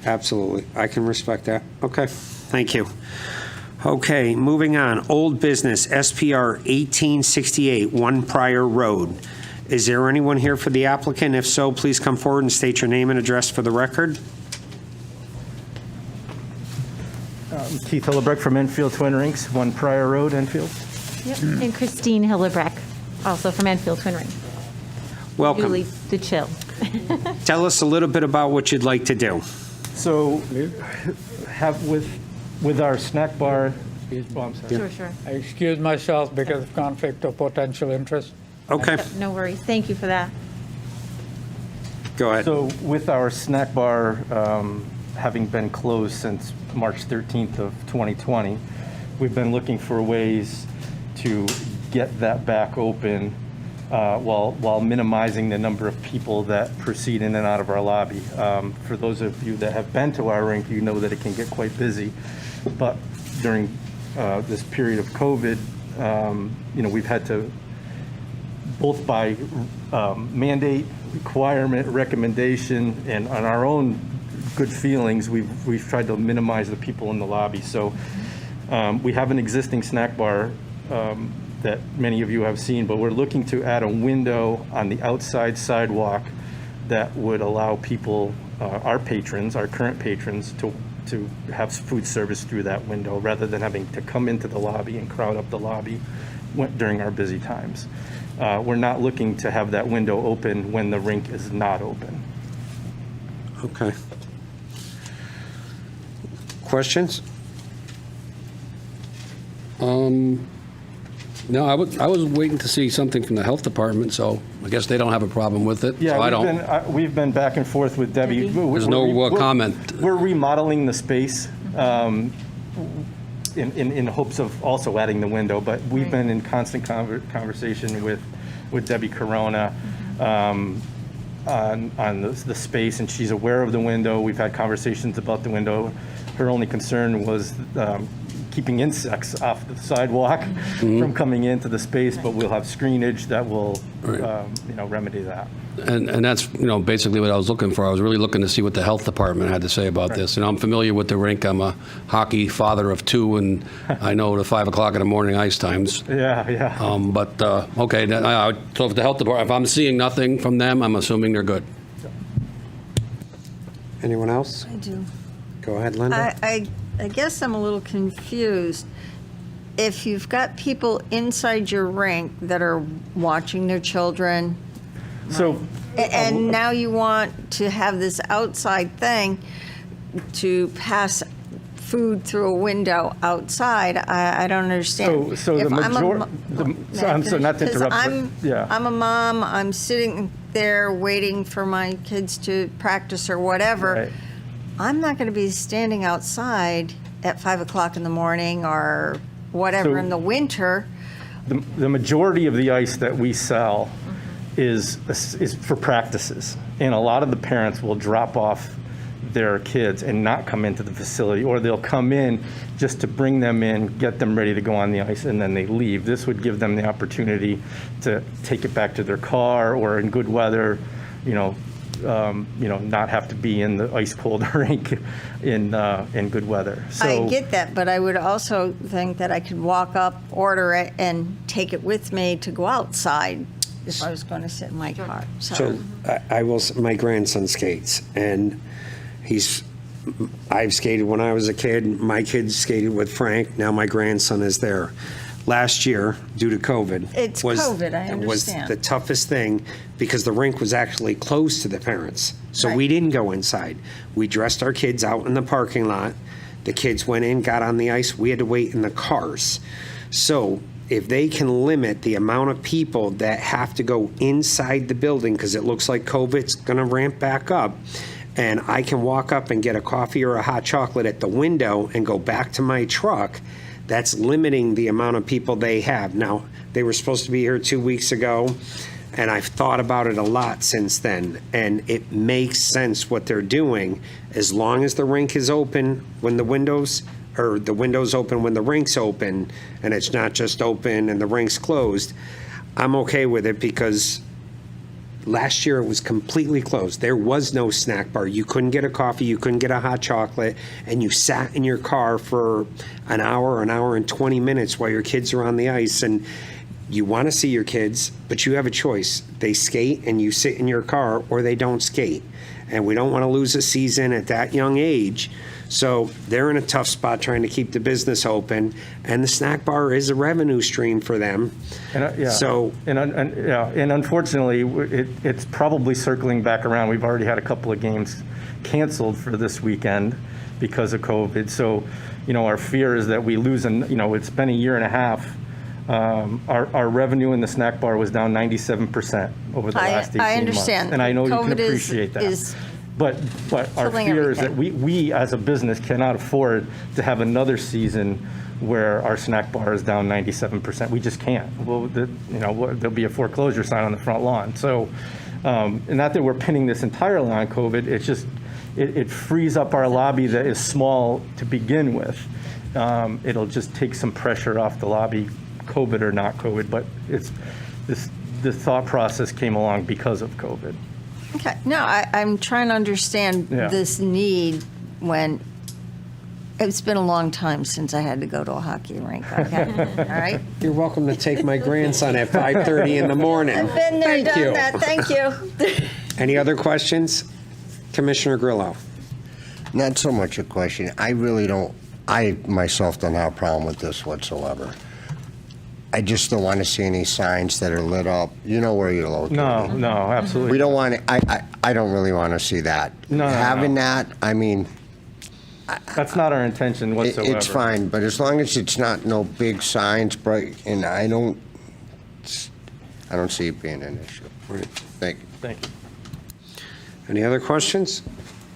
the. absolutely, I can respect that. Okay, thank you. Okay, moving on. Old business, SPR 1868, One Prior Road. Is there anyone here for the applicant? If so, please come forward and state your name and address for the record. Keith Hillebrecht from Enfield Twin Rinks, One Prior Road, Enfield. Yep. And Christine Hillebrecht, also from Enfield Twin Ring. Welcome. Julie the Chill. Tell us a little bit about what you'd like to do. So, have with our snack bar. Oh, I'm sorry. Sure, sure. I excuse myself because of conflict of potential interest. Okay, No worries. Thank you for that. go ahead. So, with our snack bar having been closed since March 13th of 2020, we've been looking for ways to get that back open while minimizing the number of people that proceed in and out of our lobby. For those of you that have been to our rink, you know that it can get quite busy. But during this period of COVID, we've had to, both by mandate, requirement, recommendation, and on our own good feelings, we've tried to minimize the people in the lobby. So we have an existing snack bar that many of you have seen, but we're looking to add a window on the outside sidewalk that would allow people, our patrons, our current patrons, to have food service through that window rather than having to come into the lobby and crowd up the lobby during our busy times. We're not looking to have that window open when the rink is not open. Okay. Questions? No, I was waiting to see something from the health department, so I guess they don't have a problem with it. Yeah, so I don't. we've been back and forth with Debbie. There's no comment. We're remodeling the space in hopes of also adding the window, but we've been in constant conversation with Debbie Corona on the space, and she's aware of the window. We've had conversations about the window. Her only concern was keeping insects off the sidewalk from coming into the space, but we'll have screenage that will, remedy that. And that's, basically what I was looking for. I was really looking to see what the health department had to say about this. And I'm familiar with the rink. I'm a hockey father of two, and I know the 5 o'clock in the morning ice times. Yeah. Okay. So if the health department, if I'm seeing nothing from them, I'm assuming they're good. Anyone else? I do. Go ahead, Linda. I guess I'm a little confused. If you've got people inside your rink that are watching their children, and now you want to have this outside thing to pass food through a window outside, I don't understand. So the majority, not to interrupt, I'm a mom, I'm sitting there waiting for my kids to practice or whatever. Right. I'm not going to be standing outside at 5 o'clock in the morning or whatever in the winter. The majority of the ice that we sell is for practices, and a lot of the parents will drop off their kids and not come into the facility, or they'll come in just to bring them in, get them ready to go on the ice, and then they leave. This would give them the opportunity to take it back to their car, or in good weather, not have to be in the ice cold rink in good weather. So I get that, but I would also think that I could walk up, order it, and take it with me to go outside if I was going to sit in my car. So my grandson skates, and I've skated when I was a kid. My kids skated with Frank. Now my grandson is there. Last year, due to COVID, It's COVID, I was understand. the toughest thing because the rink was actually closed to the parents. So Right. we didn't go inside. We dressed our kids out in the parking lot. The kids went in, got on the ice. We had to wait in the cars. So if they can limit the amount of people that have to go inside the building, because it looks like COVID's going to ramp back up, and I can walk up and get a coffee or a hot chocolate at the window and go back to my truck, that's limiting the amount of people they have. Now, they were supposed to be here 2 weeks ago, and I've thought about it a lot since then, and it makes sense what they're doing. As long as the rink is open when the windows open when the rink's open, and it's not just open and the rink's closed, I'm okay with it because last year it was completely closed. There was no snack bar. You couldn't get a coffee, you couldn't get a hot chocolate, and you sat in your car for an hour and 20 minutes while your kids are on the ice. And you want to see your kids, but you have a choice. They skate and you sit in your car, or they don't skate. And we don't want to lose a season at that young age. So they're in a tough spot trying to keep the business open, and the snack bar is a revenue stream for them. And unfortunately, it's probably circling back around. We've already had a couple of games canceled for this weekend because of COVID. So, our fear is that we lose, it's been a year and a half. Our revenue in the snack bar was down 97% over the last 18 months. I understand. And I know you COVID can appreciate that. is But our killing fear is that everything. we as a business cannot afford to have another season where our snack bar is down 97%. We just can't. Well, there'll be a foreclosure sign on the front lawn. So, and not that we're pinning this entirely on COVID, it's just, it frees up our lobby that is small to begin with. It'll just take some pressure off the lobby, COVID or not COVID, but the thought process came along because of COVID. Okay, no, I'm trying to understand Yeah. this need when, it's been a long time since I had to go to a hockey rink, okay? All right? You're welcome to take my grandson at 5:30 in the morning. I've been there, Thank you. done that, thank you. Any other questions? Commissioner Grillo? Not so much a question. I really don't, I myself don't have a problem with this whatsoever. I just don't want to see any signs that are lit up. You know where you're located. No, absolutely. We don't want to, I don't really want to see that. No. Having that, I mean, That's not our intention whatsoever. it's fine, but as long as it's not no big signs, bright, and I don't see it being an issue. Thank you. Thank you. Any other questions?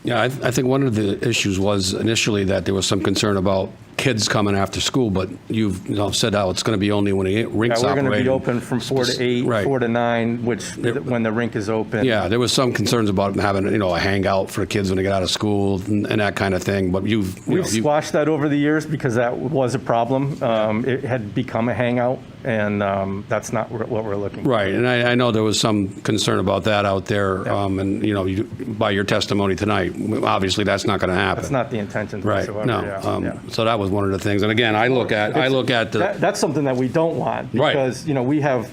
Yeah, I think one of the issues was initially that there was some concern about kids coming after school, but you've said how it's going to be only when the rink's Yeah, we're operating. going to be open from 4 to 8, Right. 4 to 9, which, when the rink is open. Yeah, there was some concerns about having, a hangout for kids when they get out of school and that kind of thing, but We've squashed that over the years because that was a problem. It had become a hangout, and that's not what we're looking for. Right, and I know there was some concern about that out there, and, by your testimony tonight, obviously that's not going to happen. That's not the intention Right, whatsoever. no. Yeah. So that was one of the things. And again, I look at That's something that we don't want, Right. because, we have,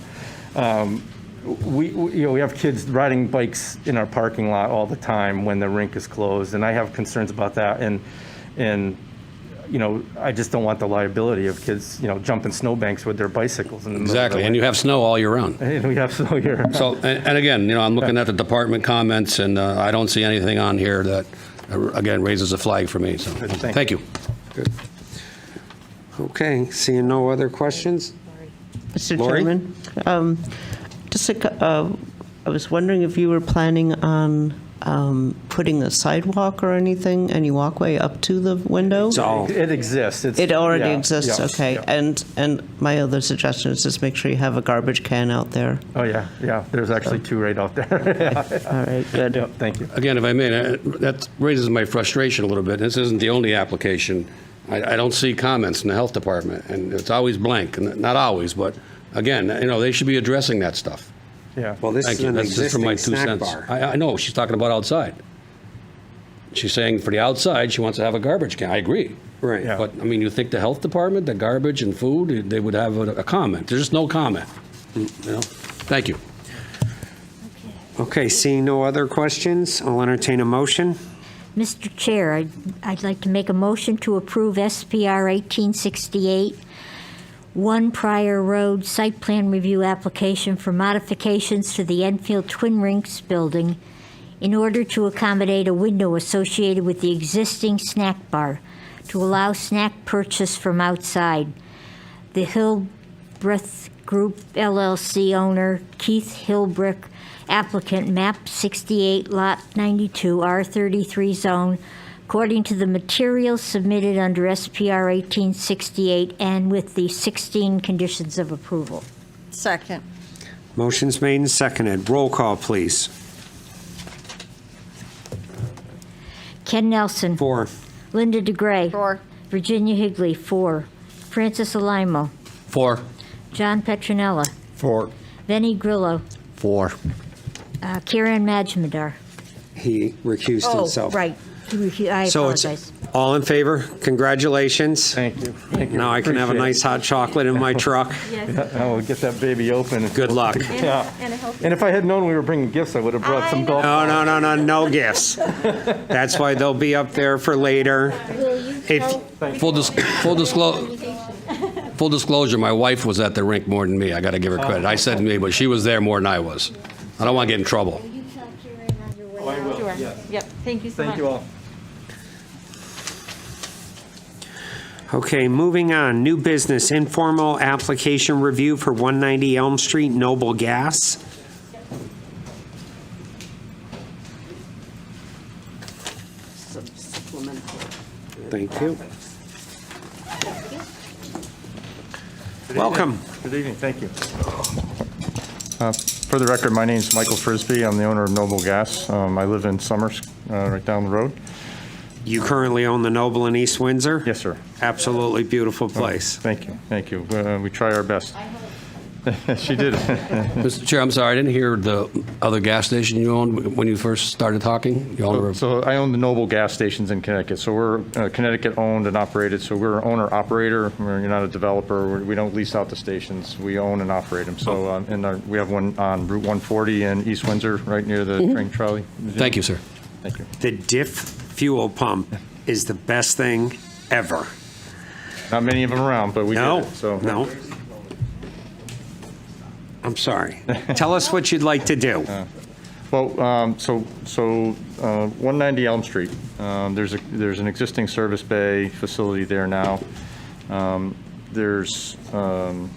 we have kids riding bikes in our parking lot all the time when the rink is closed, and I have concerns about that, and I just don't want the liability of kids, jumping snowbanks with their bicycles in the middle of the Exactly, and you have snow all year round. And we have snow here. So, and again, I'm looking at the department comments, and I don't see anything on here that, again, raises a flag for me, so, thank you. Good. Okay, seeing no other questions? Mr. Lori? Chairman, I was wondering if you were planning on putting a sidewalk or anything, any walkway up to the window? It exists. It already exists, yeah, okay. yeah. And my other suggestion is just make sure you have a garbage can out there. Oh, yeah. There's actually 2 right out there. Yeah. All right, good. Yeah, thank you. Again, if I may, that raises my frustration a little bit. This isn't the only application. I don't see comments in the health department, and it's always blank, and not always, but again, they should be addressing that stuff. Yeah. Well, this Thank is you. an That's just from my 2 existing snack cents. bar. I know, she's talking about outside. She's saying for the outside, she wants to have a garbage can. I agree. Right. Yeah. But, you think the health department, the garbage and food, they would have a comment. There's just no comment. Thank you. Okay, seeing no other questions, I'll entertain a motion. Mr. Chair, I'd like to make a motion to approve SPR 1868, One Prior Road Site Plan Review Application for modifications to the Enfield Twin Rinks building in order to accommodate a window associated with the existing snack bar to allow snack purchase from outside. The Hillbreath Group LLC owner, Keith Hillbreath, applicant, map 68, lot 92, R33 zone, according to the materials submitted under SPR 1868 and with the 16 conditions of approval. Second. Motion's made and seconded. Roll call, please. Ken Nelson. 4. Linda DeGray. 4. Virginia Higley, 4. Francis Alimo. 4. John Petronella. 4. Benny Grillo. 4. Karen Majmadar. He recused himself. Oh, right. I So it's apologize. all in favor? Congratulations. Thank you. Thank you. Now I can have a Appreciate nice hot chocolate in my truck. it. I will get that baby open. Good luck. Yeah. And if I had known we were bringing gifts, I would have brought some golf. No gifts. That's why they'll be up there for later. Full disclosure, my wife was at the rink more than me. I got to give her credit. I said me, but she was there more than I was. I don't want to get in trouble. Sure. Yep, thank you so much. Thank you all. Okay, moving on. New business, informal application review for 190 Elm Street, Noble Gas. Thank you. Welcome. Good evening, thank you. For the record, my name's Michael Frisbee. I'm the owner of Noble Gas. I live in Summers, right down the road. You currently own the Noble in East Windsor? Yes, sir. Absolutely beautiful place. Thank you, thank you. We try our best. She did. Mr. Chair, I'm sorry, I didn't hear the other gas station you owned when you first started talking. You own So I own the Noble gas stations in Connecticut. So we're Connecticut owned and operated. So we're owner operator. You're not a developer. We don't lease out the stations. We own and operate them. So and we have one on Route 140 in East Windsor, right near the train trolley. Thank you, sir. Thank you. The diff fuel pump is the best thing ever. Not many of them around, but we No, did it. So no. I'm sorry. Tell us what you'd like to do. Well, 190 Elm Street. There's an existing service bay facility there now. There's a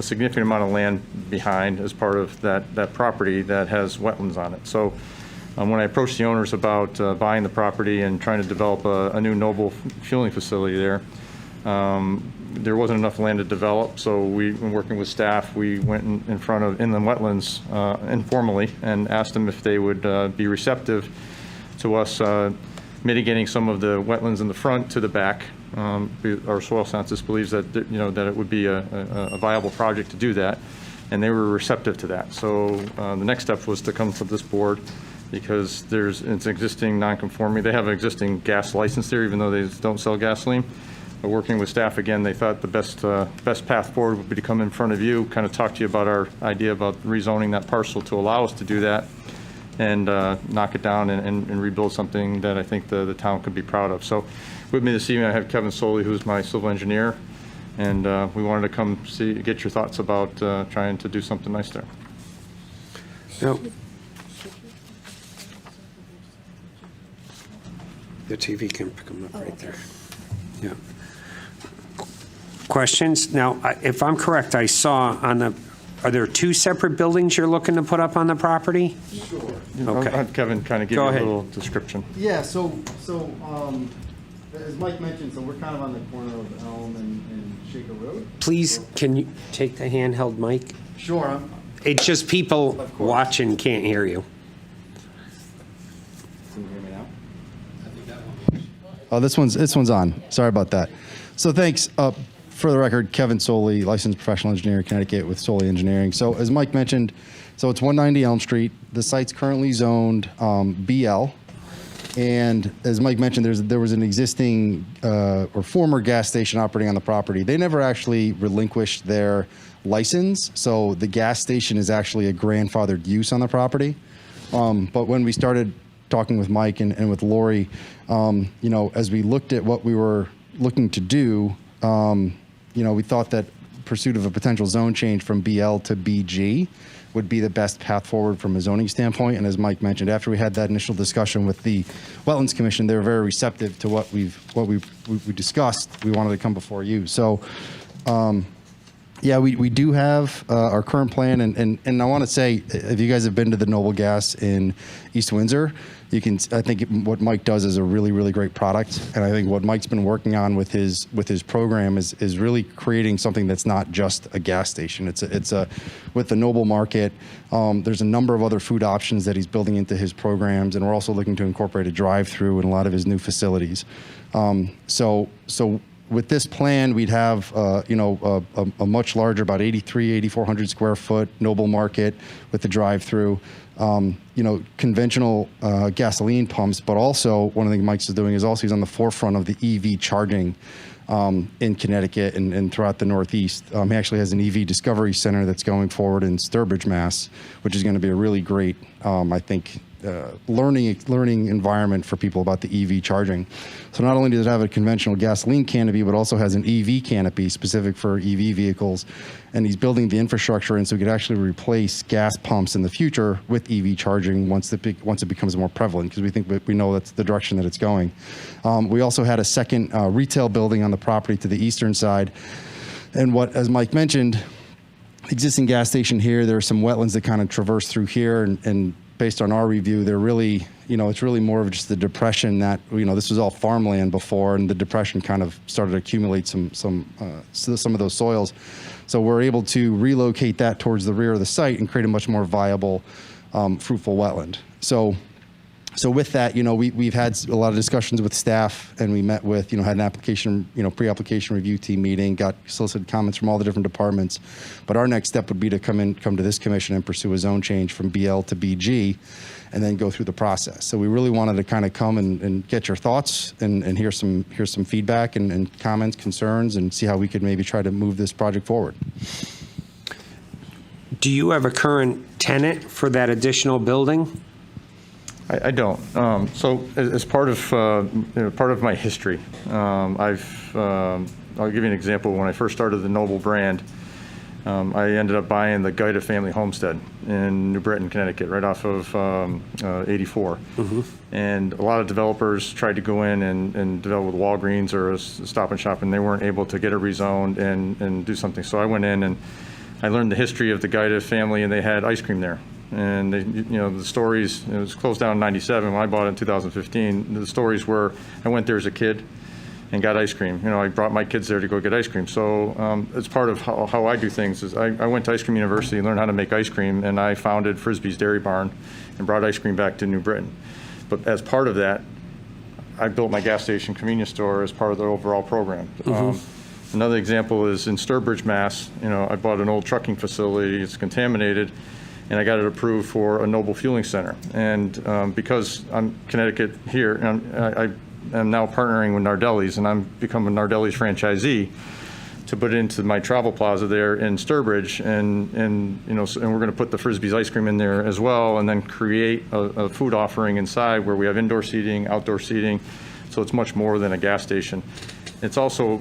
significant amount of land behind as part of that property that has wetlands on it. So when I approached the owners about buying the property and trying to develop a new Noble fueling facility there wasn't enough land to develop, so we, when working with staff, we went in front of inland wetlands informally and asked them if they would be receptive to us mitigating some of the wetlands in the front to the back. Our soil scientist believes that that it would be a viable project to do that, and they were receptive to that. So the next step was to come to this board because it's existing non-conforming. They have an existing gas license there, even though they don't sell gasoline. But working with staff again, they thought the best path forward would be to come in front of you, kind of talk to you about our idea about rezoning that parcel to allow us to do that, and knock it down and rebuild something that I think the town could be proud of. So with me this evening, I have Kevin Soley, who's my civil engineer, and we wanted to come get your thoughts about trying to do something nice there. No. The TV can pick them up right there. Yeah. Questions? Now, if I'm correct, I saw are there two separate buildings you're looking to put up on the property? Sure. Okay. I'll have Kevin kind of give Go you ahead. a little description. Yeah, so as Mike mentioned, so we're kind of on the corner of Elm and Shaker Road. Please, can you take the handheld mic? Sure. It's just people watching can't hear you. Can you hear me now? This one's on. Sorry about that. So thanks. For the record, Kevin Soley, licensed professional engineer, Connecticut with Soley Engineering. So as Mike mentioned, so it's 190 Elm Street. The site's currently zoned BL. And as Mike mentioned, there was an existing or former gas station operating on the property. They never actually relinquished their license. So the gas station is actually a grandfathered use on the property. But when we started talking with Mike and with Lori, as we looked at what we were looking to do, we thought that pursuit of a potential zone change from BL to BG would be the best path forward from a zoning standpoint. And as Mike mentioned, after we had that initial discussion with the Wetlands Commission, they were very receptive to what we discussed. We wanted to come before you. So, we do have our current plan, and I want to say, if you guys have been to the Noble Gas in East Windsor, I think what Mike does is a really, really great product, and I think what Mike's been working on with his program is really creating something that's not just a gas station. It's with the Noble Market. There's a number of other food options that he's building into his programs, and we're also looking to incorporate a drive-through in a lot of his new facilities. So with this plan, we'd have a much larger, about 8,400 square foot Noble Market with the drive-through. Conventional gasoline pumps, but also one of the things Mike's is doing is also he's on the forefront of the EV charging in Connecticut and throughout the Northeast. He actually has an EV Discovery Center that's going forward in Sturbridge, Mass., which is going to be a really great, I think, learning environment for people about the EV charging. So not only does it have a conventional gasoline canopy, but also has an EV canopy specific for EV vehicles. And he's building the infrastructure, and so we could actually replace gas pumps in the future with EV charging once it becomes more prevalent, because we know that's the direction that it's going. We also had a second retail building on the property to the eastern side. And as Mike mentioned, existing gas station here, there are some wetlands that kind of traverse through here, and based on our review, they're really, it's really more of just the depression that, this was all farmland before, and the depression kind of started to accumulate some of those soils. So we're able to relocate that towards the rear of the site and create a much more viable, fruitful wetland. So with that, we've had a lot of discussions with staff, and we met with, had an application, pre-application review team meeting, got solicited comments from all the different departments. But our next step would be to come to this commission and pursue a zone change from BL to BG, and then go through the process. So we really wanted to kind of come and get your thoughts and hear some feedback and comments, concerns, and see how we could maybe try to move this project forward. Do you have a current tenant for that additional building? I don't. So as part of my history, I'll give you an example. When I first started the Noble brand, I ended up buying the Guida family homestead in New Britain, Connecticut, right off of 84. And a lot of developers tried to go in and develop with Walgreens or a Stop and Shop, and they weren't able to get it rezoned and do something. So I went in and I learned the history of the Guida family, and they had ice cream there. And they, the stories, it was closed down in 97 when I bought it in 2015. The stories were, I went there as a kid and got ice cream. I brought my kids there to go get ice cream. So it's part of how I do things is I went to Ice Cream University and learned how to make ice cream, and I founded Frisbee's Dairy Barn and brought ice cream back to New Britain. But as part of that, I built my gas station convenience store as part of the overall program. Another example is in Sturbridge, Mass. I bought an old trucking facility. It's contaminated, and I got it approved for a Noble Fueling Center. And because I'm Connecticut here, I am now partnering with Nardelli's, and I'm become a Nardelli's franchisee to put it into my travel plaza there in Sturbridge, and we're going to put the Frisbee's ice cream in there as well, and then create a food offering inside where we have indoor seating, outdoor seating, so it's much more than a gas station. It's also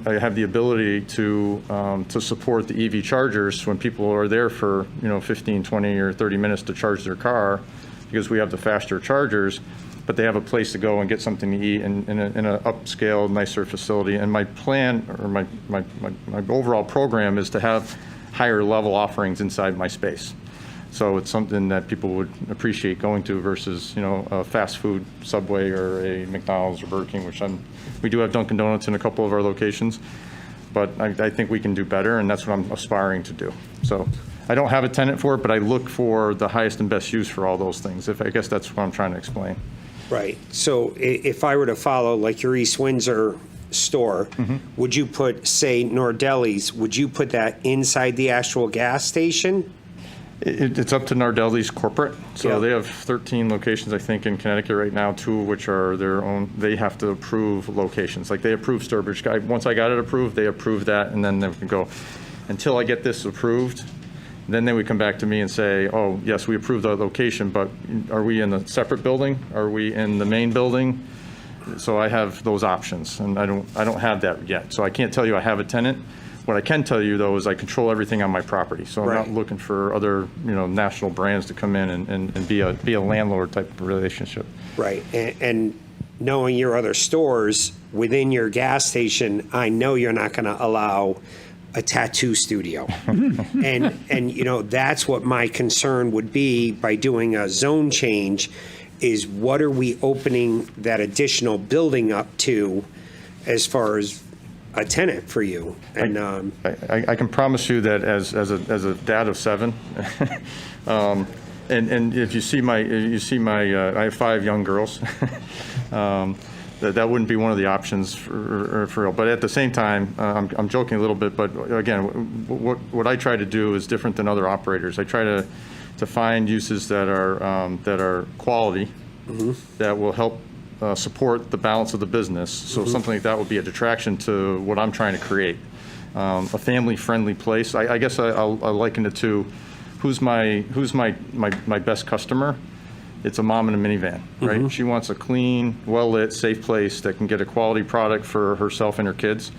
I have the ability to support the EV chargers when people are there for 15, 20, or 30 minutes to charge their car, because we have the faster chargers, but they have a place to go and get something to eat in an upscale, nicer facility. And my plan, or my overall program, is to have higher level offerings inside my space. So it's something that people would appreciate going to versus, a fast food Subway or a McDonald's or Burger King, which we do have Dunkin' Donuts in a couple of our locations, but I think we can do better, and that's what I'm aspiring to do. So I don't have a tenant for it, but I look for the highest and best use for all those things. I guess that's what I'm trying to explain. Right. So if I were to follow, like your East Windsor store, would you put, say, Nardelli's, would you put that inside the actual gas station? It's up to Nardelli's corporate. So they have 13 locations, I think, in Connecticut right now, 2 of which are their own. They have to approve locations. Like they approve Sturbridge. Once I got it approved, they approved that, and then they can go. Until I get this approved, then they would come back to me and say, oh, yes, we approved the location, but are we in a separate building? Are we in the main building? So I have those options, and I don't have that yet. So I can't tell you I have a tenant. What I can tell you, though, is I control everything on my property. So I'm not looking for other, national brands to come in and be a landlord type of relationship. Right. And knowing your other stores within your gas station, I know you're not going to allow a tattoo studio. and that's what my concern would be by doing a zone change, is what are we opening that additional building up to as far as a tenant for you? And I can promise you that as a dad of 7, and if you see my I have 5 young girls. That wouldn't be one of the options for real. But at the same time, I'm joking a little bit. But again, what I try to do is different than other operators. I try to find uses that are quality, that will help support the balance of the business. So something like that would be a detraction to what I'm trying to create. A family-friendly place. I guess I'll liken it to who's my best customer. It's a mom in a minivan, right? She wants a clean, well-lit, safe place that can get a quality product for herself and her kids.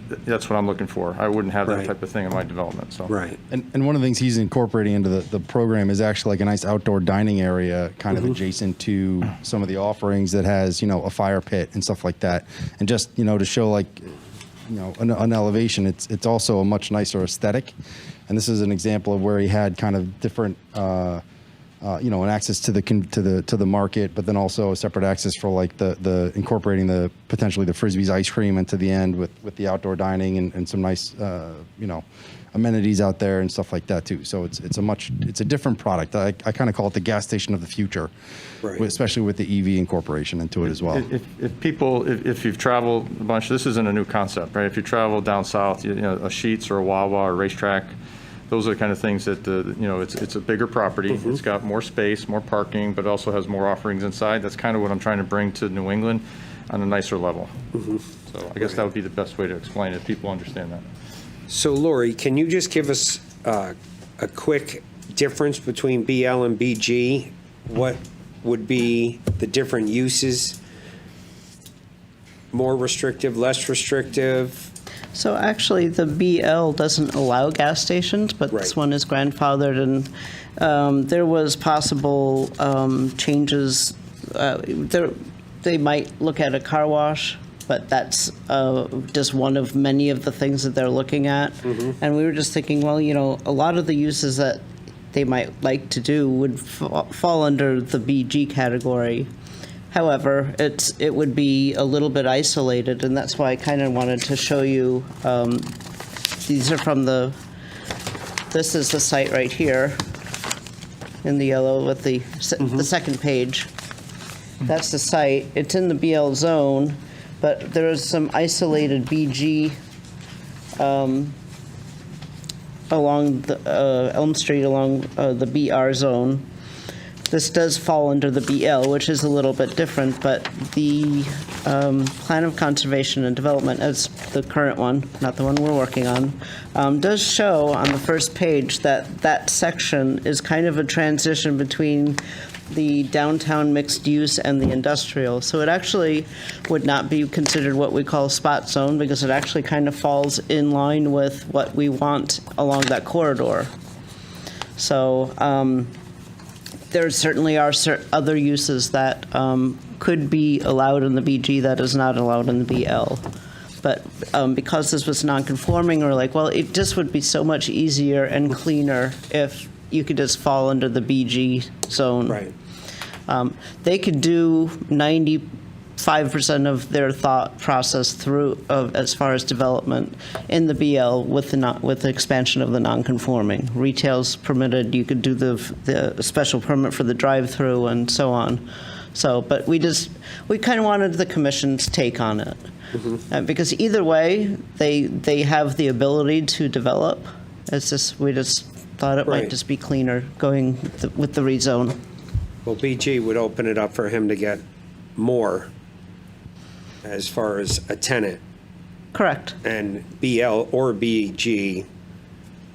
That's what I'm looking for. I wouldn't have that type of thing in my development. So. Right. And one of the things he's incorporating into the program is actually like a nice outdoor dining area kind of adjacent to some of the offerings that has, a fire pit and stuff like that. And just, to show like, an elevation, it's also a much nicer aesthetic. And this is an example of where he had kind of different an access to the market, but then also a separate access for like the incorporating potentially the Frisbee's ice cream into the end with the outdoor dining and some nice amenities out there and stuff like that too. So it's a different product. I kind of call it the gas station of the future, Right. especially with the EV incorporation into it as well. If you've traveled a bunch, this isn't a new concept, right? If you travel down south, a Sheetz or a Wawa or Racetrack, those are the kind of things that it's a bigger property. It's got more space, more parking, but it also has more offerings inside. That's kind of what I'm trying to bring to New England on a nicer level. So I guess that would be the best way to explain it. People understand that. So Lori, can you just give us a quick difference between BL and BG? What would be the different uses? More restrictive, less restrictive? So actually, the BL doesn't allow gas stations, but this one is grandfathered, and there was possible changes. They might look at a car wash, but that's just one of many of the things that they're looking at. And we were just thinking, well, a lot of the uses that they might like to do would fall under the BG category. However, it would be a little bit isolated, and that's why I kind of wanted to show you. These are from this is the site right here in the yellow with the second page. That's the site. It's in the BL zone, but there is some isolated BG along the Elm Street, along the BR zone. This does fall under the BL, which is a little bit different, but the Plan of Conservation and Development, as the current one, not the one we're working on, does show on the first page that section is kind of a transition between the downtown mixed use and the industrial. So it actually would not be considered what we call spot zone, because it actually kind of falls in line with what we want along that corridor. So there certainly are other uses that could be allowed in the BG that is not allowed in the BL. But because this was non-conforming, we're like, well, it just would be so much easier and cleaner if you could just fall under the BG zone. Right. They could do 95% of their thought process through as far as development in the BL with the expansion of the non-conforming. Retail's permitted. You could do the special permit for the drive-through and so on. So, but we kind of wanted the commission's take on it. Because either way, they have the ability to develop. It's just, we just thought it might just be cleaner going with the rezone. Well, BG would open it up for him to get more as far as a tenant. Correct. And BL or BG,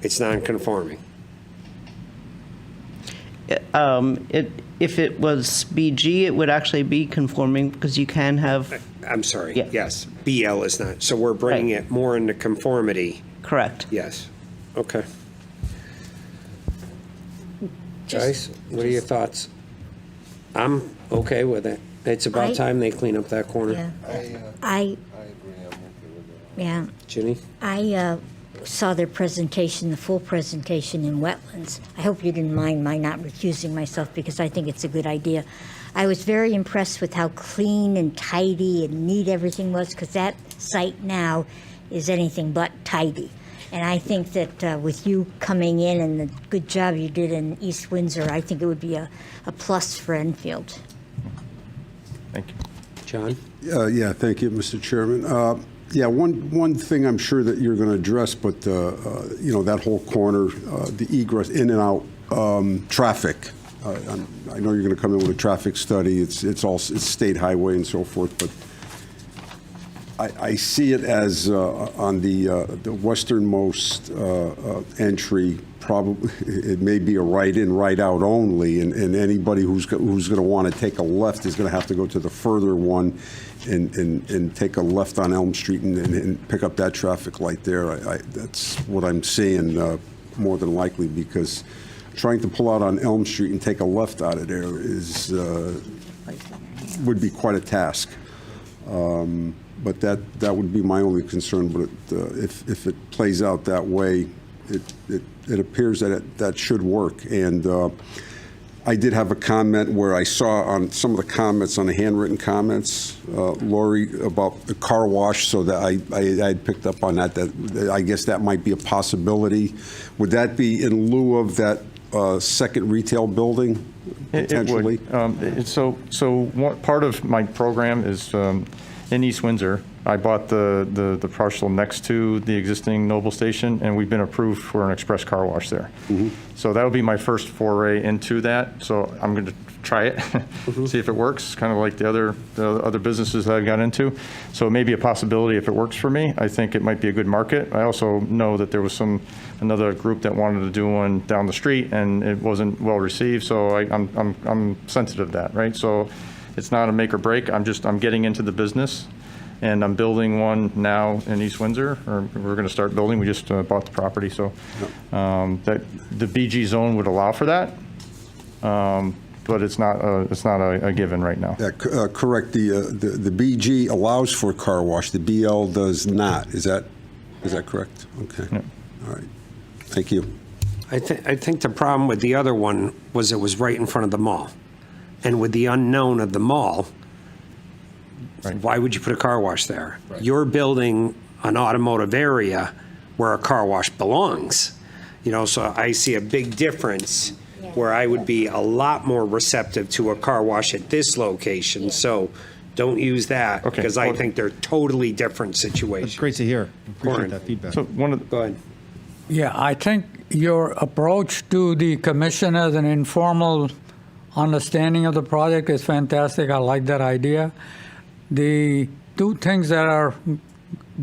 it's non-conforming. If it was BG, it would actually be conforming because you can have. I'm sorry. Yes. BL is not. So we're bringing it more into conformity. Correct. Yes. Okay. Guys, what are your thoughts? I'm okay with it. It's about time they clean up that corner. Yeah. Ginny? I saw their presentation, the full presentation in Wetlands. I hope you didn't mind my not recusing myself because I think it's a good idea. I was very impressed with how clean and tidy and neat everything was, because that site now is anything but tidy. And I think that with you coming in and the good job you did in East Windsor, I think it would be a plus for Enfield. Thank you. John? Yeah, thank you, Mr. Chairman. Yeah, one thing I'm sure that you're going to address, but that whole corner, the egress in and out traffic. I know you're going to come in with a traffic study. It's state highway and so forth, but I see it as on the westernmost entry. Probably it may be a right in, right out only, and anybody who's going to want to take a left is going to have to go to the further one and take a left on Elm Street and pick up that traffic light there. That's what I'm seeing more than likely, because trying to pull out on Elm Street and take a left out of there would be quite a task. But that would be my only concern. But if it plays out that way, it appears that that should work. And I did have a comment where I saw on some of the comments, on the handwritten comments, Lori, about the car wash, so that I had picked up on that, that I guess that might be a possibility. Would that be in lieu of that second retail building, potentially? It would. So part of my program is in East Windsor. I bought the parcel next to the existing Noble Station, and we've been approved for an express car wash there. So that would be my first foray into that. So I'm going to try it, see if it works, kind of like the other businesses that I've got into. So it may be a possibility if it works for me. I think it might be a good market. I also know that there was another group that wanted to do one down the street, and it wasn't well received. So I'm sensitive to that, right? So it's not a make or break. I'm getting into the business. And I'm building one now in East Windsor, or we're going to start building. We just bought the property, so that the BG zone would allow for that, but it's not a given right now. Correct. The BG allows for a car wash. The BL does not. Is that correct? Okay. Yeah. All right. Thank you. I think the problem with the other one was it was right in front of the mall. And with the unknown of the mall, why would you put a car wash there? Right. You're building an automotive area where a car wash belongs. So I see a big difference where I would be a lot more receptive to a car wash at this location. So don't use that, because I think they're totally different situations. That's great to hear. Appreciate that feedback. So Go ahead. Yeah, I think your approach to the commission as an informal understanding of the project is fantastic. I like that idea. The two things that are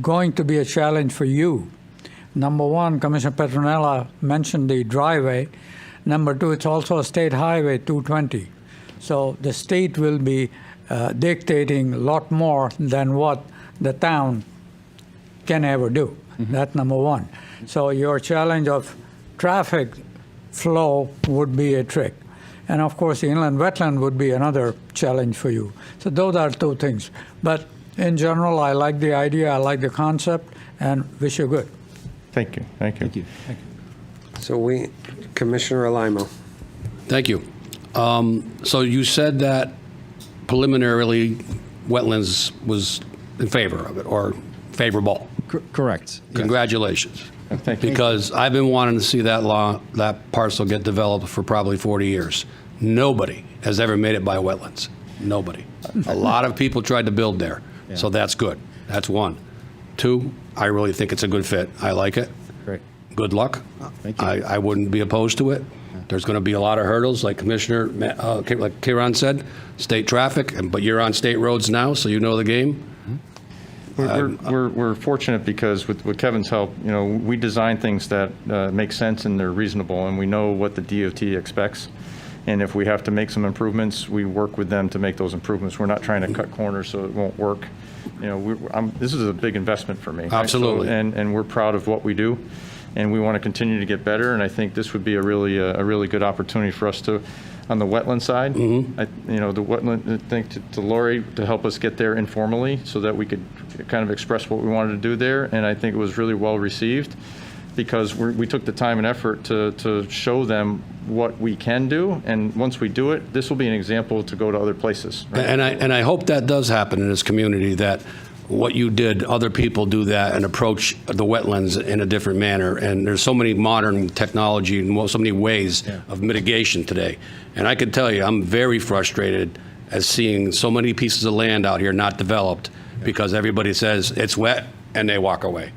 going to be a challenge for you, number one, Commissioner Petronella mentioned the driveway. Number two, it's also a state highway 220. So the state will be dictating a lot more than what the town can ever do. That's number one. So your challenge of traffic flow would be a trick. And of course, the inland wetland would be another challenge for you. So those are two things. But in general, I like the idea, I like the concept, and wish you good. Thank you. So Commissioner Alaimo. Thank you. So you said that preliminarily wetlands was in favor of it, or favorable. Correct. Congratulations. Thank you. Because I've been wanting to see that parcel get developed for probably 40 years. Nobody has ever made it by wetlands. Nobody. A lot of people tried to build there. Yeah. So that's good. That's one. Two, I really think it's a good fit. I like it. Great. Good luck. Thank you. I wouldn't be opposed to it. There's going to be a lot of hurdles, like Commissioner, like Kieran said, state traffic, but you're on state roads now, so you know the game. We're fortunate because with Kevin's help, we design things that make sense and they're reasonable, and we know what the DOT expects. And if we have to make some improvements, we work with them to make those improvements. We're not trying to cut corners so it won't work. This is a big investment for me. right? Absolutely. So, and we're proud of what we do, and we want to continue to get better. And I think this would be a really good opportunity for us to, on the wetland side, the wetland thing to Lori to help us get there informally so that we could kind of express what we wanted to do there. And I think it was really well received because we took the time and effort to show them what we can do. And once we do it, this will be an example to go to other places. Right? And I hope that does happen in this community, that what you did, other people do that and approach the wetlands in a different manner. And there's so many modern technology and so many ways of mitigation today. And I can tell you, I'm very frustrated as seeing so many pieces of land out here not developed because everybody says it's wet and they walk away.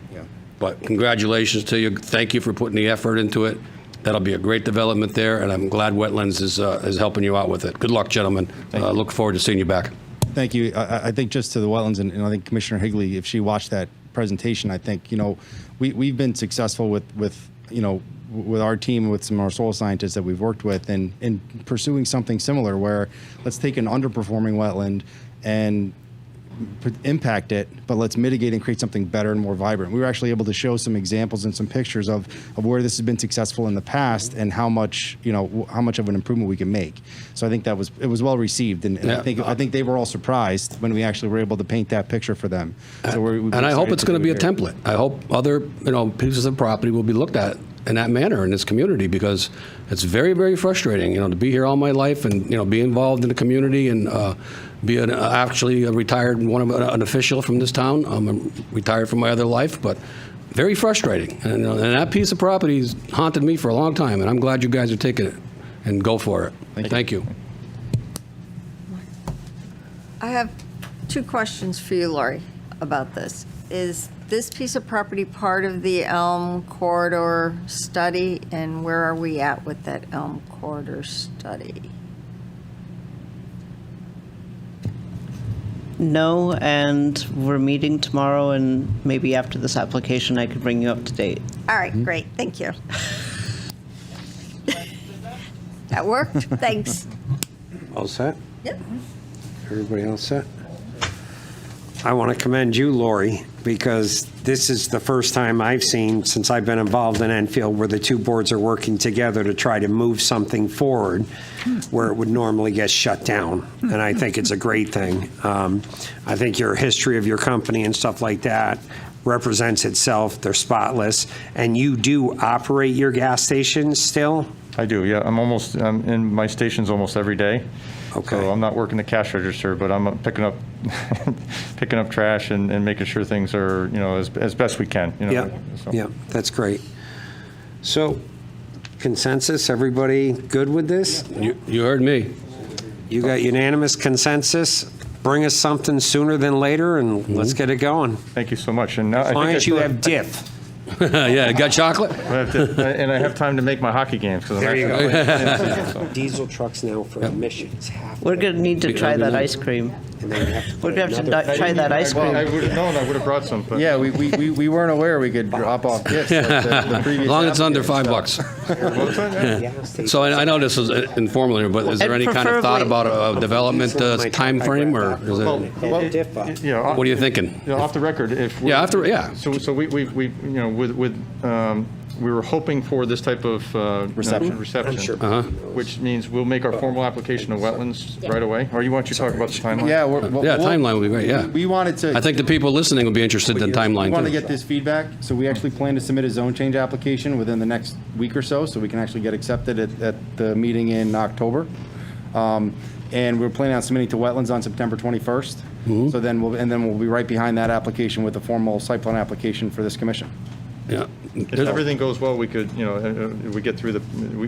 But congratulations to you. Thank you for putting the effort into it. That'll be a great development there, and I'm glad Wetlands is helping you out with it. Good luck, gentlemen. Look forward to seeing you back. Thank you. I think just to the wetlands, and I think Commissioner Higley, if she watched that presentation, I think, we've been successful with our team, with some of our soil scientists that we've worked with, in pursuing something similar where let's take an underperforming wetland and impact it, but let's mitigate and create something better and more vibrant. We were actually able to show some examples and some pictures of where this has been successful in the past and how much of an improvement we can make. So I think it was well received, and I think they were all surprised when we actually were able to paint that picture for them. So and I hope it's going to be a template. I hope other pieces of property will be looked at in that manner in this community, because it's very, very frustrating, to be here all my life and, be involved in the community and be actually a retired an official from this town. I'm retired from my other life, but very frustrating. And that piece of property has haunted me for a long time, and I'm glad you guys are taking it and go for it. Thank you. I have 2 questions for you, Lori, about this. Is this piece of property part of the Elm Corridor study, and where are we at with that Elm Corridor study? No, and we're meeting tomorrow, and maybe after this application, I could bring you up to date. All right, great, thank you. That worked? Thanks. All set? Yep. Everybody else set? I want to commend you, Lori, because this is the first time I've seen since I've been involved in Enfield where the 2 boards are working together to try to move something forward where it would normally get shut down. And I think it's a great thing. I think your history of your company and stuff like that represents itself. They're spotless. And you do operate your gas stations still? I do, yeah. I'm in my stations almost every day. Okay. So I'm not working the cash register, but I'm picking up trash and making sure things are, as best we can. Yeah, that's great. So, consensus, everybody good with this? You heard me. You got unanimous consensus? Bring us something sooner than later, and let's get it going. Thank you so much. And now, As long as you have diff. Yeah, got chocolate? And I have time to make my hockey games. There you go. Diesel trucks now for emissions. We're going to need to try that ice cream. We're going to have to try that ice cream. I would have known. I would have brought some. But. Yeah, we weren't aware we could drop off gifts. Like the previous As long as it's under applicant, $5. So I know this is informal here, but is there any kind of thought about a development time frame, or is it, what are you thinking? Off the record, if So we were hoping for this type of reception, which means we'll make our formal application to wetlands right away. Or why don't you talk about the timeline? Yeah, timeline would be great. Yeah, we wanted to. I think the people listening would be interested in the timeline. We want to too. get this feedback, so we actually plan to submit a zone change application within the next week or so we can actually get accepted at the meeting in October. And we're planning on submitting to wetlands on September 21st. So then we'll be right behind that application with a formal site plan application for this commission. Yeah. If everything goes well, we could, we get through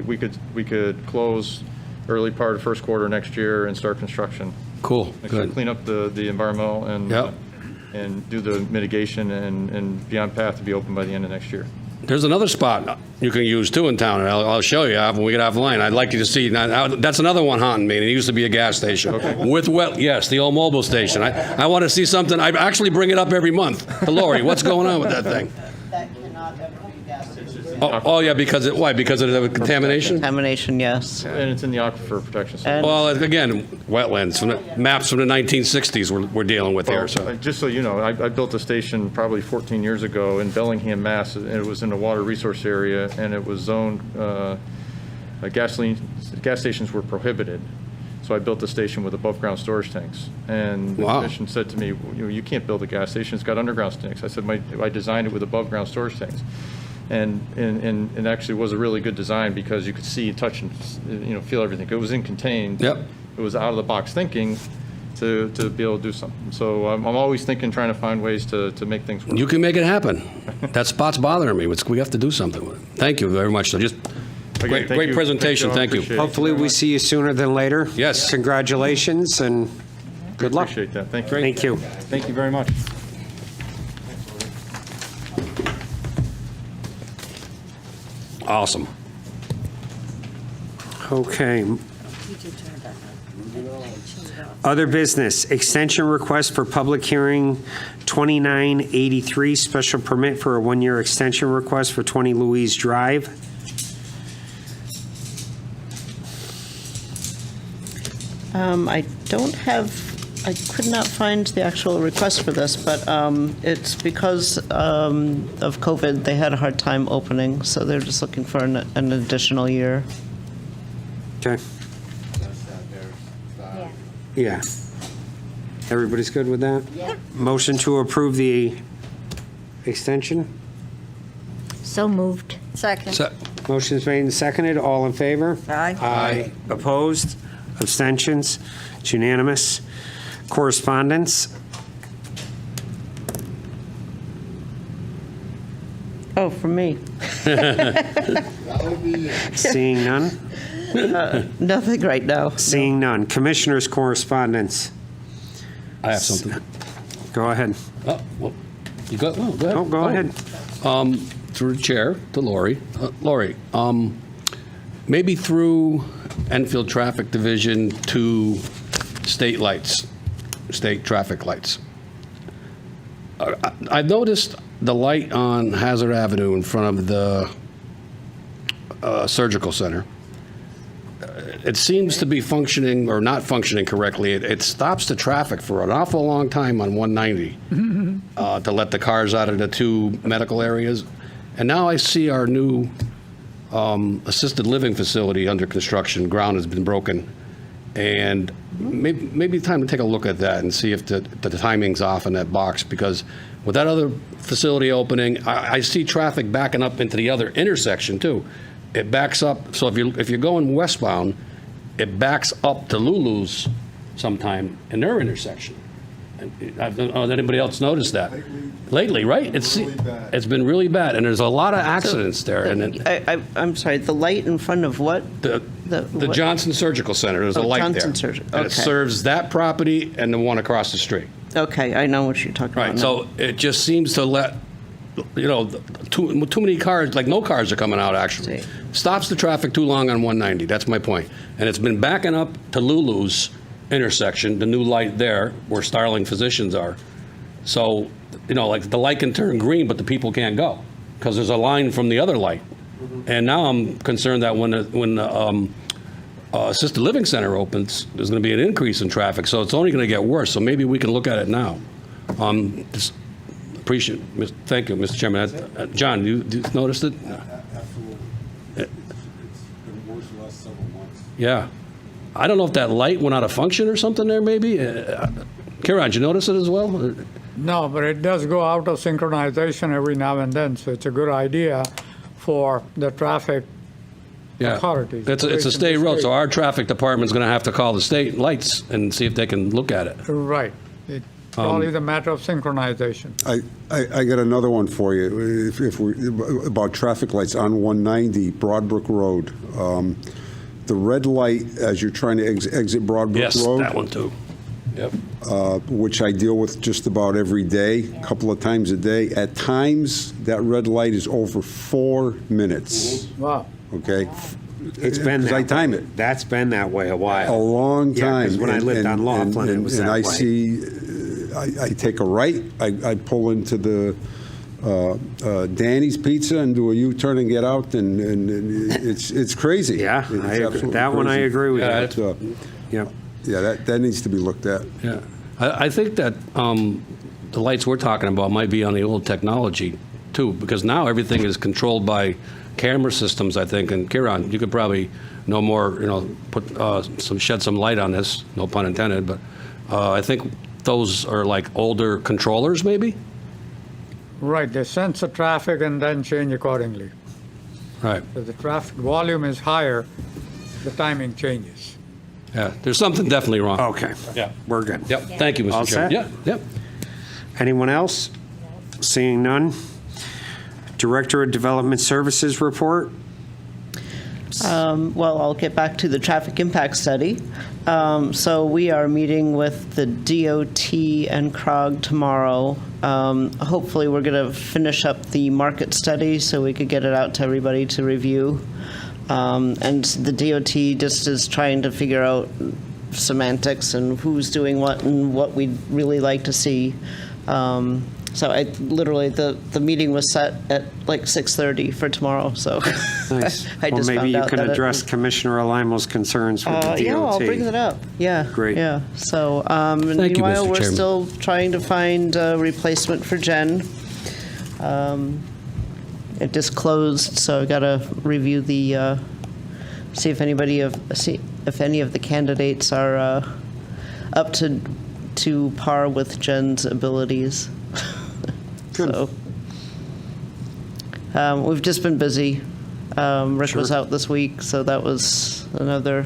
we could close early part of first quarter next year and start construction. Cool. Good. Clean up the environmental and do the mitigation and be on path to be open by the end of next year. There's another spot you can use too in town, and I'll show you when we get offline. I'd like you to see. Now, that's another one haunting me, and it used to be a gas station. With yes, the old mobile station. I want to see something. I actually bring it up every month to Lori. What's going on with that thing? That cannot ever be gas station. Oh yeah, why? Because of the contamination? Contamination, yes. And it's in the aquifer protection system. Well, again, wetlands, maps from the 1960s we're dealing with here. So. Just so you know, I built a station probably 14 years ago in Bellingham, Mass. And it was in a water resource area, and it was zoned, gas stations were prohibited. So I built a station with above-ground storage tanks. And the commission said to me, you can't build a gas station, it's got underground tanks. I said, I designed it with above-ground storage tanks. And actually was a really good design because you could see, touch, and feel everything. It was in contained. Yep. It was out of the box thinking to be able to do something. So I'm always thinking, trying to find ways to make things work. You can make it happen. That spot's bothering me. We have to do something with it. Thank you very much. So just great presentation. Thank you. Hopefully we see you sooner than later. Yes. Congratulations and good luck. Appreciate that. Thank you. Thank you. Thank you very much. Awesome. Okay. Other business, extension request for public hearing 2983, special permit for a one-year extension request for 20 Louise Drive. I could not find the actual request for this, but it's because of COVID, they had a hard time opening, so they're just looking for an additional year. Okay. Yeah. Everybody's good with that? Yeah. Motion to approve the extension? So moved. Second. Motion's made and seconded. All in favor? Aye. Aye. Opposed? Abstentions? It's unanimous. Correspondence? Oh, from me. Seeing none? Nothing right now. Seeing none. Commissioners' correspondence? I have something. Go ahead. Oh, well, you go, oh, go ahead. Oh, go ahead. Through the chair to Lori. Lori, maybe through Enfield Traffic Division to state lights, state traffic lights. I've noticed the light on Hazard Avenue in front of the surgical center. It seems to be functioning or not functioning correctly. It stops the traffic for an awful long time on 190 to let the cars out of the two medical areas. And now I see our new assisted living facility under construction. Ground has been broken. And maybe time to take a look at that and see if the timing's off in that box, because with that other facility opening, I see traffic backing up into the other intersection too. It backs up, so if you're going westbound, it backs up to Lulu's sometime in their intersection. And I don't know if anybody else noticed that. Lately, right? It's been really bad, and there's a lot of accidents there. And I'm sorry, the light in front of what? The what? Johnson Surgical Center, there's a light Johnson there. Surgical, And it okay. serves that property and the one across the street. Okay, I know what you're talking about Right, now. so it just seems to let, too many cars, like no cars are coming out, actually. Stops the traffic too long on 190, that's my point. And it's been backing up to Lulu's intersection, the new light there, where Starling Physicians are. So, like the light can turn green, but the people can't go, because there's a line from the other light. And now I'm concerned that when the assisted living center opens, there's going to be an increase in traffic, so it's only going to get worse. So maybe we can look at it now. Just appreciate, thank you, Mr. Chairman. John, you noticed it? Absolutely. It's been worse the last several months. Yeah. I don't know if that light went out of function or something there, maybe. Kieran, did you notice it as well? No, but it does go out of synchronization every now and then, so it's a good idea for the traffic authorities. It's a state road, so our traffic department's going to have to call the state lights and see if they can look at it. Right. It's probably the matter of synchronization. I got another one for you. If we about traffic lights on 190 Broadbrook Road. The red light as you're trying to exit Broadbrook Road. Yes, that one too. Yep. Which I deal with just about every day, a couple of times a day. At times, that red light is over 4 minutes. Wow. Okay? It's been that I way. time it. That's been that way a while. A long Yeah, time. 'cause when I lived on Laughlin, it was and that I way. see, I take a right, I pull into the Danny's Pizza and do a U-turn and get out, and it's crazy. Yeah, It's I agree. absolutely That one I crazy. agree with Yeah, you. Yep. Yeah, that needs to be looked at. Yeah. I think that the lights we're talking about might be on the old technology too, because now everything is controlled by camera systems, I think. And Kieran, you could probably know more, shed some light on this, no pun intended, but I think those are like older controllers maybe? Right, they sense the traffic and then change accordingly. Right. If the traffic volume is higher, the timing changes. Yeah, there's something definitely wrong. Okay. Yeah. We're good. Yep, thank you, Mr. All Chairman. set? Yeah, yep. Anyone else? Seeing none. Director of Development Services report. Well, I'll get back to the traffic impact study. So we are meeting with the DOT and CROG tomorrow. Hopefully, we're going to finish up the market study so we could get it out to everybody to review. And the DOT just is trying to figure out semantics and who's doing what and what we'd really like to see. So I literally, the meeting was set at like 6:30 for tomorrow, so. Nice. I Well, just maybe found you out can that it address was- Commissioner Alimo's concerns with the DOT. Yeah, I'll bring that up. Yeah. Great. Yeah. So, Thank you, meanwhile, Mr. we're Chairman. still trying to find a replacement for Jen. It just closed, so I got to review the, see if any of the candidates are up to par with Jen's abilities. Good. So, We've just been busy. Rick was Sure. out this week, so that was another,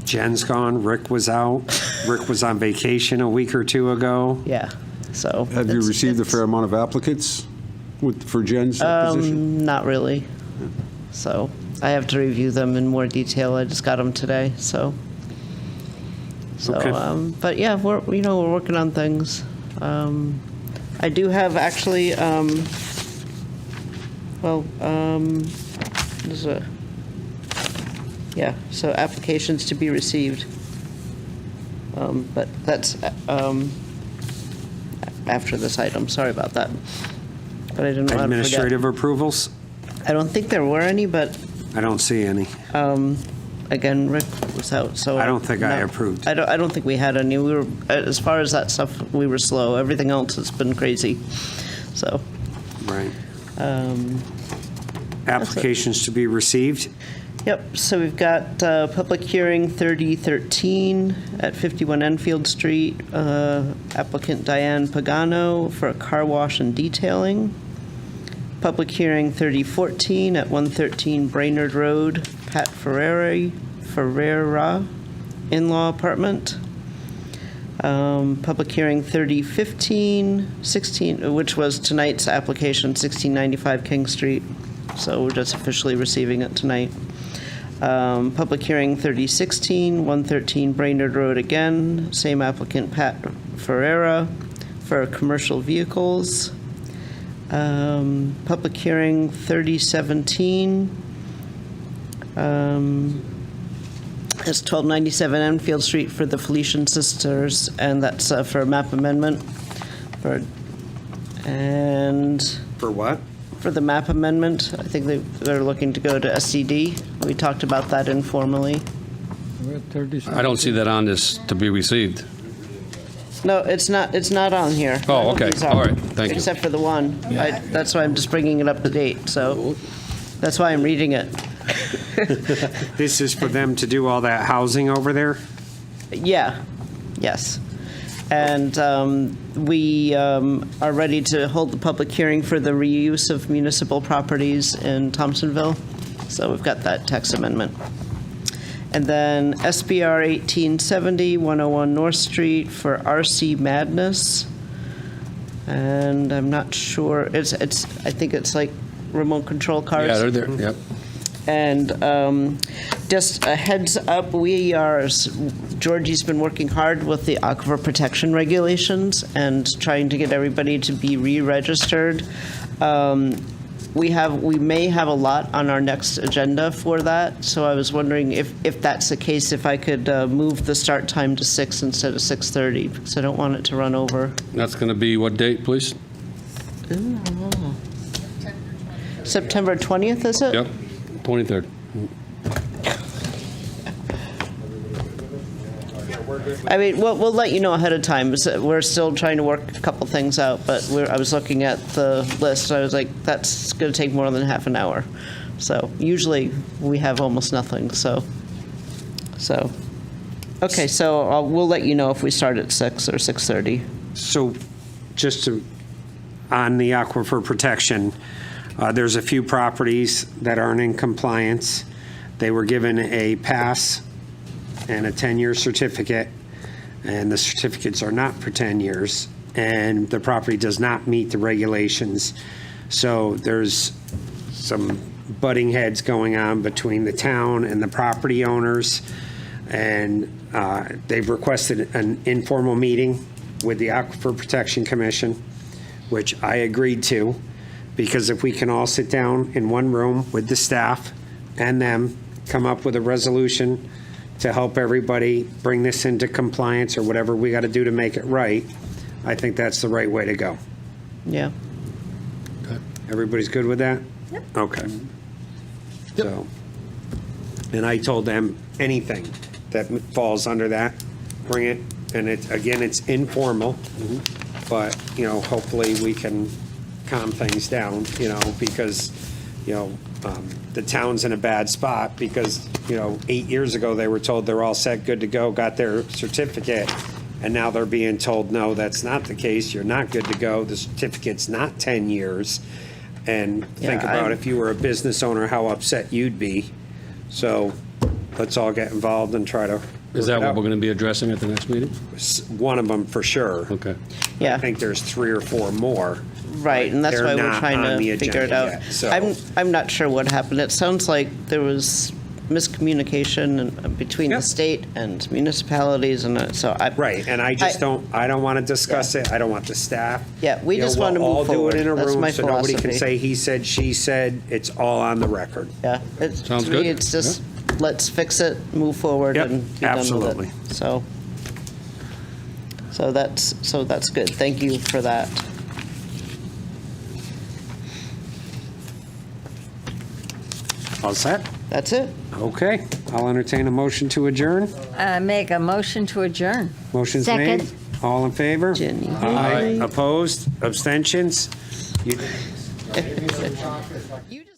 Jen's gone, Rick was out, Rick was on vacation a week or two ago. yeah, so. Have you it's- received a it's- fair amount of applicants for Jen's position? Not really. So I have to review them in more detail. I just got them today, so. Okay. But yeah, we're working on things. I do have actually, there's a, yeah, so applications to be received. But that's, after this item, sorry about that. But I didn't want to forget. Administrative approvals? I don't think there were any, but I don't see any. again, Rick was out, so. I don't think I no. approved. I don't think we had any. We were, as far as that stuff, we were slow. Everything else has been crazy, so. Right. it. Applications to be received? Yep, so we've got public hearing 3013 at 51 Enfield Street. Applicant Diane Pagano for a car wash and detailing. Public hearing 3014 at 113 Brainerd Road, Pat Ferrera in-law apartment. Public hearing 3015, which was tonight's application, 1695 King Street. So we're just officially receiving it tonight. Public hearing 3016, 113 Brainerd Road again, same applicant, Pat Ferrera, for commercial vehicles. Public hearing 3017, it's 1297 Enfield Street for the Felician Sisters, and that's for a map amendment. For what? For the map amendment, I think they're looking to go to SCD. We talked about that informally. We're at 37. I don't see that on this to be received. No, it's not on here. Oh, okay. These are, All right. Thank you. Except for the one. That's why I'm just bringing it up to date, so that's why I'm reading it. This is for them to do all that housing over there? Yeah, yes. And we are ready to hold the public hearing for the reuse of municipal properties in Thompsonville. So we've got that text amendment. And then SBR 1870, 101 North Street for RC Madness. And I'm not sure, I think it's like remote control cars. Yeah, they're there, yep. And just a heads up, Georgie's been working hard with the aquifer protection regulations and trying to get everybody to be re-registered. We may have a lot on our next agenda for that, so I was wondering if that's the case, if I could move the start time to 6 instead of 6:30, because I don't want it to run over. That's going to be what date, please? September 20th, is it? Yep, 23rd. I mean, we'll let you know ahead of time. We're still trying to work a couple things out, but I was looking at the list. I was like, that's going to take more than half an hour. So usually we have almost nothing. So okay. So we'll let you know if we start at 6 or 6:30. So just on the aquifer protection, there's a few properties that aren't in compliance. They were given a pass and a 10-year certificate, and the certificates are not for 10 years, and the property does not meet the regulations. So there's some butting heads going on between the town and the property owners, and they've requested an informal meeting with the Aquifer Protection Commission, which I agreed to, because if we can all sit down in one room with the staff and them, come up with a resolution to help everybody bring this into compliance or whatever we got to do to make it right, I think that's the right way to go. Yeah. Everybody's good with that? Yep. Okay. So, and I told them anything that falls under that, bring it. And it's informal, but, hopefully we can calm things down, because, the town's in a bad spot because, 8 years ago, they were told they're all set, good to go, got their certificate, and now they're being told, no, that's not the case, you're not good to go, the certificate's not 10 years, and think Yeah, about I'm- if you were a business owner, how upset you'd be. So let's all get involved and try to. Is that what we're going to be addressing at the next meeting? One of them for sure. Okay. Yeah. I think there's 3 or 4 more. Right, and that's They're why we're not trying on to the figure it agenda out. yet, so- I'm not sure what happened. It sounds like there was miscommunication between the Yep. state and municipalities, and so I. Right, and I just don't want to discuss it. I don't want the staff. Yeah, we You know, just want to we'll move all do forward. it in a That's room, my so nobody can philosophy. say he said, she said. It's all on the record. Yeah, Sounds to good. me, it's just, let's fix it, move forward, Yep, and be done with absolutely. it. So that's good. Thank you for that. All set? That's it. Okay, I'll entertain a motion to adjourn. Make a motion to adjourn. Motion's Second. made. All in favor? Jenny. Aye. Opposed? Abstentions? You- You just